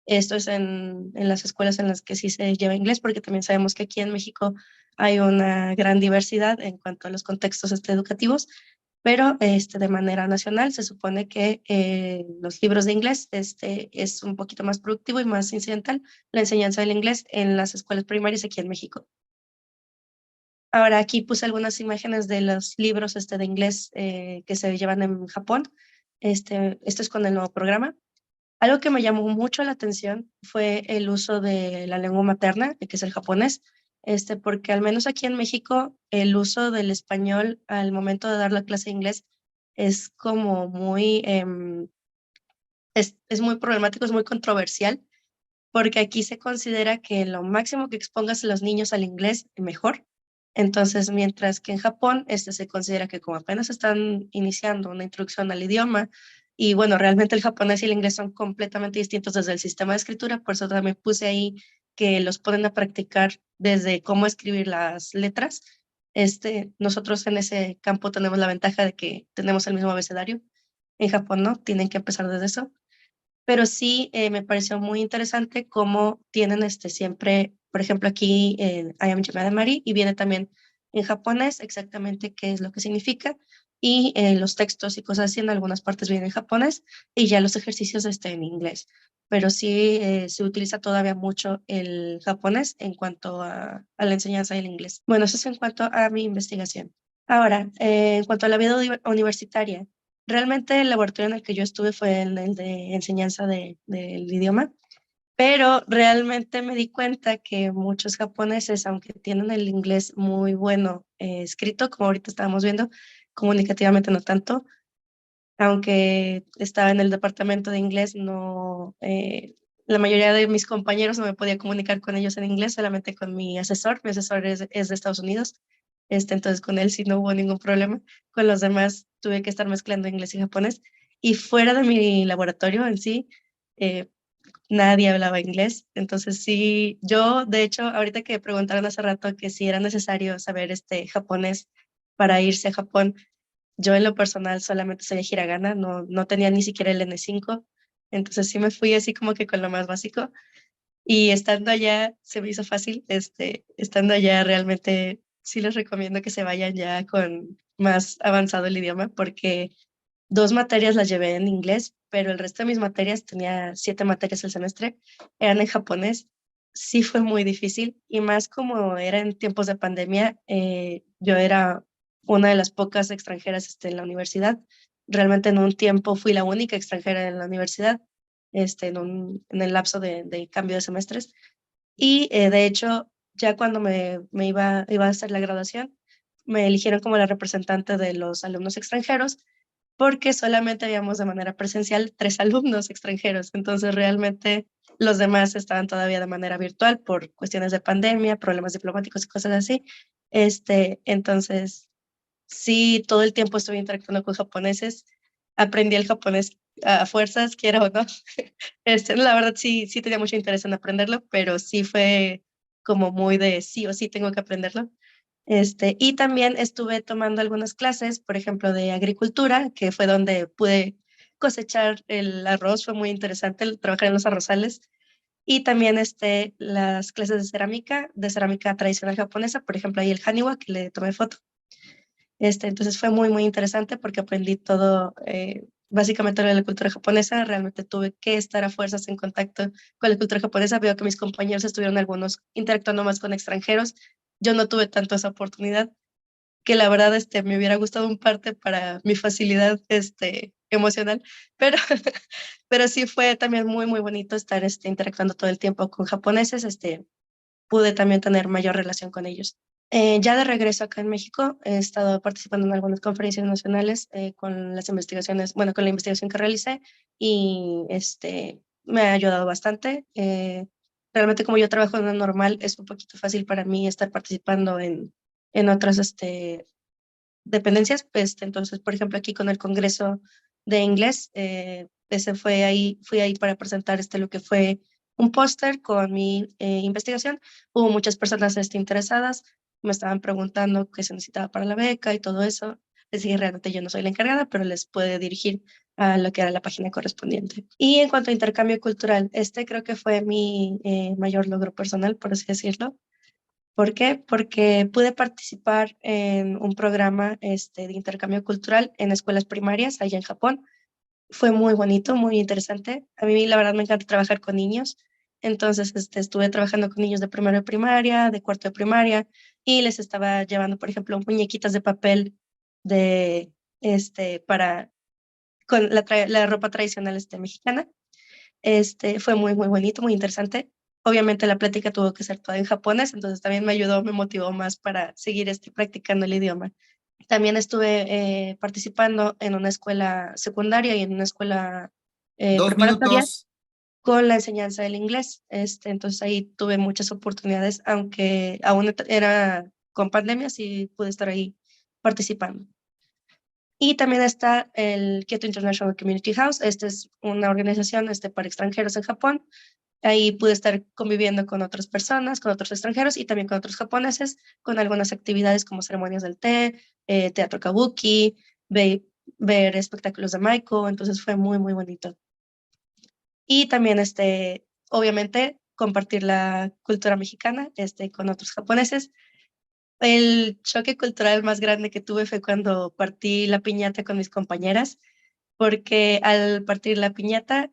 Speaker 13: esto es en las escuelas en las que sí se lleva inglés, porque también sabemos que aquí en México hay una gran diversidad en cuanto a los contextos educativos, pero de manera nacional se supone que los libros de inglés es un poquito más productivo y más incidental la enseñanza del inglés en las escuelas primarias aquí en México. Ahora aquí puse algunas imágenes de los libros de inglés que se llevan en Japón. Esto es con el nuevo programa. Algo que me llamó mucho la atención fue el uso de la lengua materna, que es el japonés, porque al menos aquí en México el uso del español al momento de dar la clase de inglés es como muy, es muy problemático, es muy controversial, porque aquí se considera que lo máximo que expongas a los niños al inglés, mejor. Entonces, mientras que en Japón se considera que como apenas están iniciando una introducción al idioma, y bueno, realmente el japonés y el inglés son completamente distintos desde el sistema de escritura, por eso también puse ahí que los ponen a practicar desde cómo escribir las letras. Nosotros en ese campo tenemos la ventaja de que tenemos el mismo abecedario. En Japón no, tienen que empezar desde eso. Pero sí me pareció muy interesante cómo tienen siempre, por ejemplo, aquí en I am Yamada Mari, y viene también en japonés exactamente qué es lo que significa, y los textos y cosas así en algunas partes vienen en japonés, y ya los ejercicios en inglés. Pero sí se utiliza todavía mucho el japonés en cuanto a la enseñanza del inglés. Bueno, eso es en cuanto a mi investigación. Ahora, en cuanto a la vida universitaria, realmente el laboratorio en el que yo estuve fue el de enseñanza del idioma, pero realmente me di cuenta que muchos japoneses, aunque tienen el inglés muy bueno escrito, como ahorita estábamos viendo, comunicativamente no tanto, aunque estaba en el departamento de inglés, no, la mayoría de mis compañeros no me podía comunicar con ellos en inglés, solamente con mi asesor. Mi asesor es de Estados Unidos, entonces con él sí no hubo ningún problema. Con los demás tuve que estar mezclando inglés y japonés. Y fuera de mi laboratorio en sí, eh, nadie hablaba inglés. Entonces sí, yo de hecho, ahorita que preguntaron hace rato que si era necesario saber japonés para irse a Japón, yo en lo personal solamente sabía hiragana, no tenía ni siquiera el N5, entonces sí me fui así como que con lo más básico, y estando allá se me hizo fácil. Estando allá realmente sí les recomiendo que se vayan ya con más avanzado el idioma, porque 2 materias las llevé en inglés, pero el resto de mis materias, tenía 7 materias el semestre, eran en japonés. Sí fue muy difícil, y más como era en tiempos de pandemia, yo era una de las pocas extranjeras en la universidad. Realmente en un tiempo fui la única extranjera en la universidad, en el lapso de cambio de semestres. Y de hecho, ya cuando iba a hacer la graduación, me eligieron como la representante de los alumnos extranjeros, porque solamente habíamos de manera presencial 3 alumnos extranjeros. Entonces, realmente los demás estaban todavía de manera virtual por cuestiones de pandemia, problemas diplomáticos y cosas así. Entonces, sí, todo el tiempo estuve interactuando con japoneses. Aprendí el japonés a fuerzas, quiera o no. La verdad sí tenía mucho interés en aprenderlo, pero sí fue como muy de sí o sí tengo que aprenderlo. Y también estuve tomando algunas clases, por ejemplo, de agricultura, que fue donde pude cosechar el arroz. Fue muy interesante trabajar en los arrozales. Y también las clases de cerámica tradicional japonesa, por ejemplo, ahí el haniwa, que le tomé foto. Entonces fue muy, muy interesante porque aprendí todo, básicamente de la cultura japonesa. Realmente tuve que estar a fuerzas en contacto con la cultura japonesa. Veo que mis compañeros estuvieron algunos interactuando más con extranjeros. Yo no tuve tanto esa oportunidad, que la verdad me hubiera gustado un parte para mi facilidad emocional, pero, pero sí fue también muy, muy bonito estar interactuando todo el tiempo con japoneses. Pude también tener mayor relación con ellos. Ya de regreso acá en México, he estado participando en algunas conferencias nacionales con las investigaciones, bueno, con la investigación que realicé, y me ha ayudado bastante. Realmente como yo trabajo en lo normal, es un poquito fácil para mí estar participando en otras dependencias. Entonces, por ejemplo, aquí con el Congreso de Inglés, fui ahí para presentar lo que fue un póster con mi investigación. Hubo muchas personas interesadas, me estaban preguntando qué se necesitaba para la beca y todo eso. les dije, realmente yo no soy la encargada, pero les puedo dirigir a lo que era la página correspondiente. Y en cuanto a intercambio cultural, este creo que fue mi mayor logro personal, por así decirlo. ¿Por qué? Porque pude participar en un programa de intercambio cultural en escuelas primarias allá en Japón. Fue muy bonito, muy interesante. A mí la verdad me encanta trabajar con niños. Entonces estuve trabajando con niños de primero de primaria, de cuarto de primaria, y les estaba llevando, por ejemplo, muñequitas de papel de, para, con la ropa tradicional mexicana. Fue muy, muy bonito, muy interesante. Obviamente la plática tuvo que ser toda en japonés, entonces también me ayudó, me motivó más para seguir practicando el idioma. También estuve participando en una escuela secundaria y en una escuela
Speaker 3: 2
Speaker 13: preparatoria
Speaker 3: minutos.
Speaker 13: con la enseñanza del inglés. Entonces ahí tuve muchas oportunidades, aunque aún era con pandemia, sí pude estar ahí participando. Y también está el Kyoto International Community House. Esta es una organización para extranjeros en Japón. Ahí pude estar conviviendo con otras personas, con otros extranjeros y también con otros japoneses, con algunas actividades como ceremonias del té, teatro kabuki, ver espectáculos de Maiko. Entonces fue muy, muy bonito. Y también, obviamente, compartir la cultura mexicana con otros japoneses. El choque cultural más grande que tuve fue cuando partí la piñata con mis compañeras, porque al partir la piñata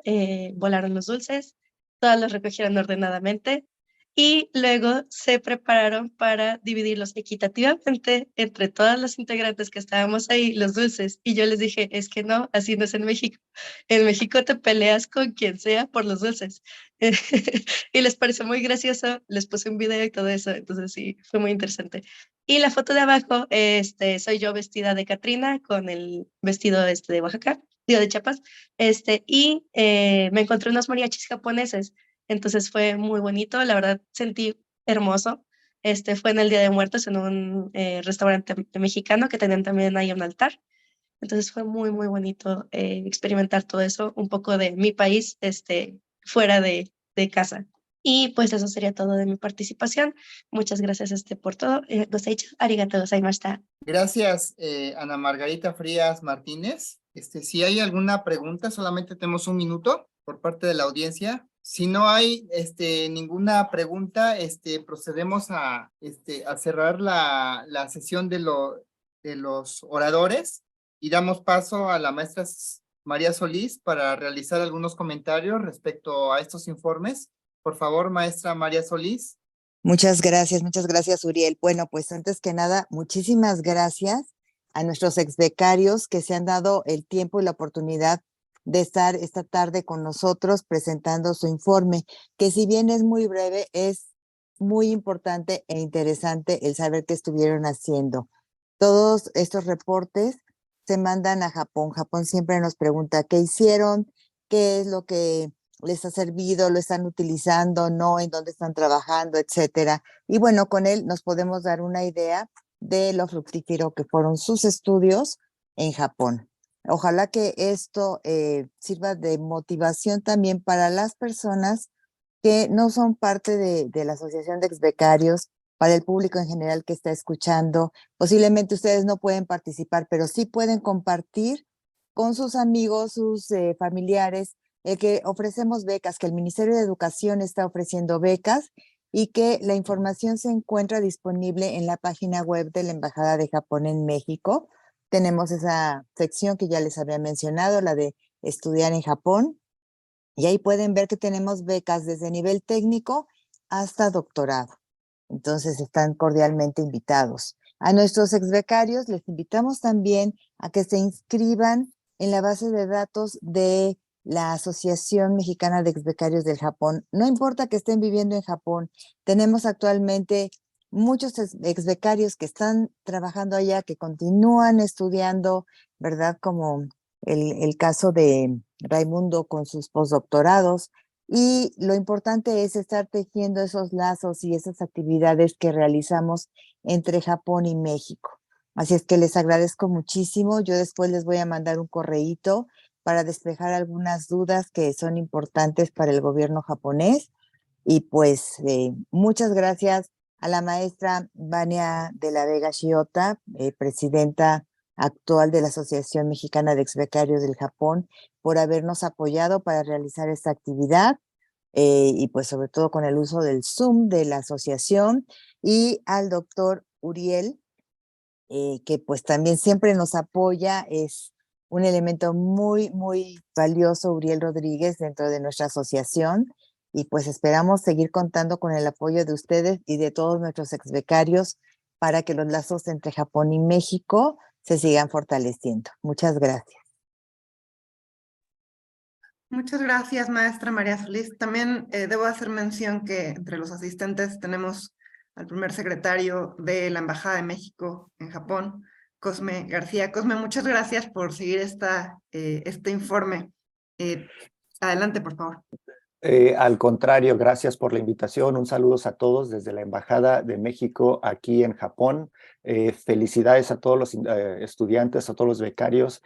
Speaker 13: volaron los dulces, todas los recogieron ordenadamente y luego se prepararon para dividirlos equitativamente entre todas las integrantes que estábamos ahí, los dulces. Y yo les dije, es que no, así no es en México. En México te peleas con quien sea por los dulces. Y les pareció muy gracioso, les puse un video y todo eso, entonces sí, fue muy interesante. Y la foto de abajo, soy yo vestida de Catrina con el vestido de Oaxaca, digo de Chiapas, y me encontré unos mariachis japoneses, entonces fue muy bonito, la verdad sentí hermoso. Fue en el Día de Muertos en un restaurante mexicano que tenían también ahí un altar, entonces fue muy, muy bonito experimentar todo eso, un poco de mi país, fuera de casa. Y pues eso sería todo de mi participación. Muchas gracias por todo. Gozaicho, arigatou gozaimashita.
Speaker 3: Gracias, Ana Margarita Frías Martínez. Si hay alguna pregunta, solamente tenemos 1 minuto por parte de la audiencia. Si no hay ninguna pregunta, procedemos a cerrar la sesión de los oradores y damos paso a la maestra María Solís para realizar algunos comentarios respecto a estos informes. Por favor, maestra María Solís.
Speaker 10: Muchas gracias, Uriel. Bueno, pues antes que nada, muchísimas gracias a nuestros exbecarios que se han dado el tiempo y la oportunidad de estar esta tarde con nosotros presentando su informe, que si bien es muy breve, es muy importante e interesante el saber qué estuvieron haciendo. Todos estos reportes se mandan a Japón. Japón siempre nos pregunta qué hicieron, qué es lo que les ha servido, lo están utilizando, no, en dónde están trabajando, etcétera. Y bueno, con él nos podemos dar una idea de lo fructífero que fueron sus estudios en Japón. Ojalá que esto sirva de motivación también para las personas que no son parte de la Asociación de Exbecarios, para el público en general que está escuchando. Posiblemente ustedes no pueden participar, pero sí pueden compartir con sus amigos, sus familiares, que ofrecemos becas, que el Ministerio de Educación está ofreciendo becas y que la información se encuentra disponible en la página web de la Embajada de Japón en México. Tenemos esa sección que ya les había mencionado, la de estudiar en Japón, y ahí pueden ver que tenemos becas desde nivel técnico hasta doctorado. Entonces están cordialmente invitados. A nuestros exbecarios les invitamos también a que se inscriban en la base de datos de la Asociación Mexicana de Exbecarios del Japón. No importa que estén viviendo en Japón, tenemos actualmente muchos exbecarios que están trabajando allá, que continúan estudiando, ¿verdad? Como el caso de Raimundo con sus postdoctorados. Y lo importante es estar tejiendo esos lazos y esas actividades que realizamos entre Japón y México. Así es que les agradezco muchísimo. Yo después les voy a mandar un correíto para despejar algunas dudas que son importantes para el gobierno japonés. Y pues muchas gracias a la maestra Vania de la Vega Shiota, presidenta actual de la Asociación Mexicana de Exbecarios del Japón, por habernos apoyado para realizar esta actividad. Y pues sobre todo con el uso del Zoom de la asociación, y al doctor Uriel, que pues también siempre nos apoya, es un elemento muy, muy valioso, Uriel Rodríguez, dentro de nuestra asociación, y pues esperamos seguir contando con el apoyo de ustedes y de todos nuestros exbecarios para que los lazos entre Japón y México se sigan fortaleciendo. Muchas gracias.
Speaker 1: Muchas gracias, maestra María Solís. También debo hacer mención que entre los asistentes tenemos al primer secretario de la Embajada de México en Japón, Cosme García. Cosme, muchas gracias por seguir este informe. Adelante, por favor.
Speaker 14: Al contrario, gracias por la invitación. Un saludo a todos desde la Embajada de México aquí en Japón. Felicidades a todos los estudiantes, a todos los becarios.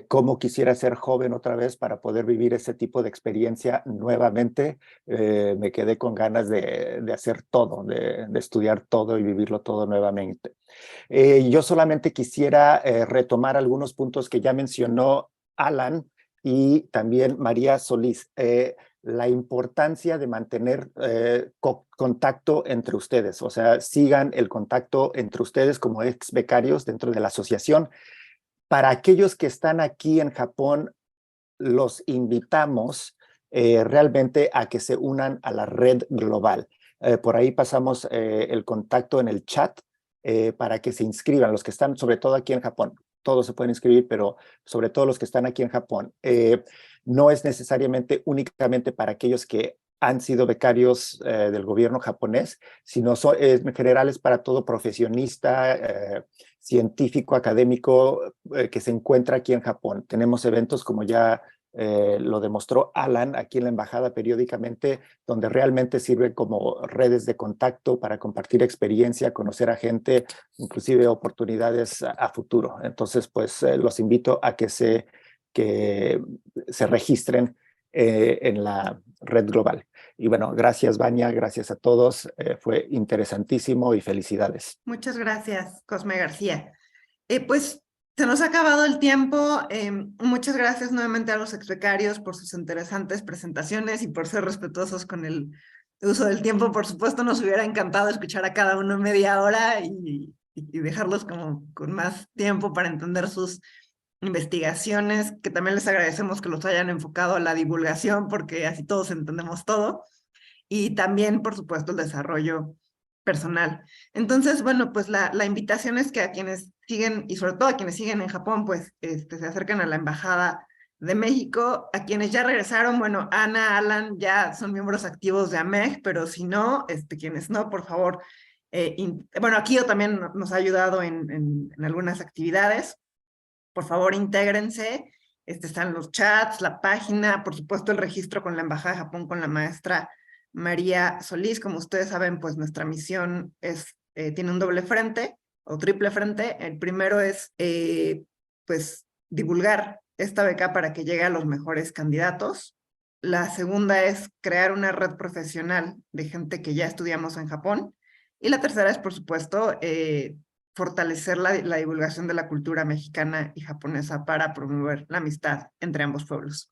Speaker 14: Cómo quisiera ser joven otra vez para poder vivir ese tipo de experiencia nuevamente. Me quedé con ganas de hacer todo, de estudiar todo y vivirlo todo nuevamente. Yo solamente quisiera retomar algunos puntos que ya mencionó Alan y también María Solís. La importancia de mantener contacto entre ustedes, o sea, sigan el contacto entre ustedes como ex becarios dentro de la asociación. Para aquellos que están aquí en Japón, los invitamos realmente a que se unan a la red global. Por ahí pasamos el contacto en el chat para que se inscriban, los que están sobre todo aquí en Japón. Todos se pueden inscribir, pero sobre todo los que están aquí en Japón. No es necesariamente únicamente para aquellos que han sido becarios del gobierno japonés, sino en general es para todo profesionista, científico, académico que se encuentra aquí en Japón. Tenemos eventos como ya lo demostró Alan aquí en la embajada periódicamente, donde realmente sirven como redes de contacto para compartir experiencia, conocer a gente, inclusive oportunidades a futuro. Entonces, pues los invito a que se registren en la red global. Y bueno, gracias Vania, gracias a todos, fue interesantísimo y felicidades.
Speaker 1: Muchas gracias, Cosme García. Pues se nos ha acabado el tiempo. Muchas gracias nuevamente a los exbecarios por sus interesantes presentaciones y por ser respetuosos con el uso del tiempo. Por supuesto, nos hubiera encantado escuchar a cada uno media hora y dejarlos como con más tiempo para entender sus investigaciones, que también les agradecemos que los hayan enfocado a la divulgación, porque así todos entendemos todo, y también, por supuesto, el desarrollo personal. Entonces, bueno, pues la invitación es que a quienes siguen, y sobre todo a quienes siguen en Japón, pues se acerquen a la Embajada de México. A quienes ya regresaron, bueno, Ana, Alan ya son miembros activos de AMEG, pero si no, quienes no, por favor, bueno, Akio también nos ha ayudado en algunas actividades. Por favor, intégrense. Están los chats, la página, por supuesto el registro con la Embajada de Japón, con la maestra María Solís. Como ustedes saben, pues nuestra misión tiene un doble frente o triple frente. El primero es pues divulgar esta beca para que llegue a los mejores candidatos. La segunda es crear una red profesional de gente que ya estudiamos en Japón. Y la tercera es, por supuesto, fortalecer la divulgación de la cultura mexicana y japonesa para promover la amistad entre ambos pueblos.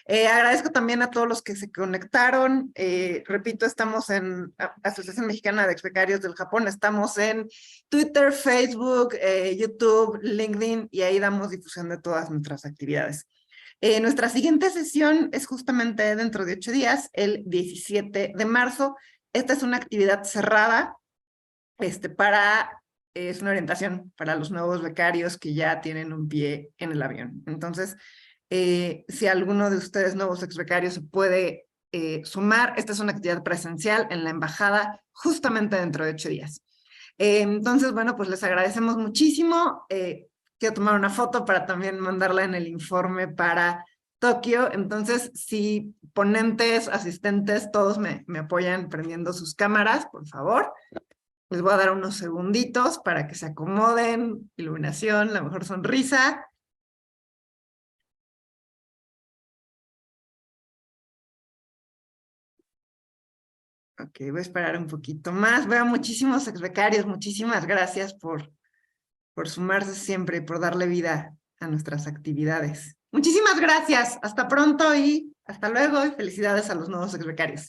Speaker 1: Agradezco también a todos los que se conectaron. Repito, estamos en Asociación Mexicana de Exbecarios del Japón, estamos en Twitter, Facebook, YouTube, LinkedIn, y ahí damos difusión de todas nuestras actividades. Nuestra siguiente sesión es justamente dentro de 8 días, el 17 de marzo. Esta es una actividad cerrada es una orientación para los nuevos becarios que ya tienen un pie en el avión. Entonces, si alguno de ustedes nuevos exbecarios se puede sumar, esta es una actividad presencial en la embajada justamente dentro de 8 días. Entonces, bueno, pues les agradecemos muchísimo. Quiero tomar una foto para también mandarla en el informe para Tokio. Entonces, si ponentes, asistentes, todos me apoyan prendiendo sus cámaras, por favor. Les voy a dar unos segunditos para que se acomoden. Iluminación, la mejor sonrisa. Ok, voy a esperar un poquito más. Veo muchísimos exbecarios. Muchísimas gracias por por sumarse siempre y por darle vida a nuestras actividades. Muchísimas gracias. Hasta pronto y hasta luego. Y felicidades a los nuevos exbecarios.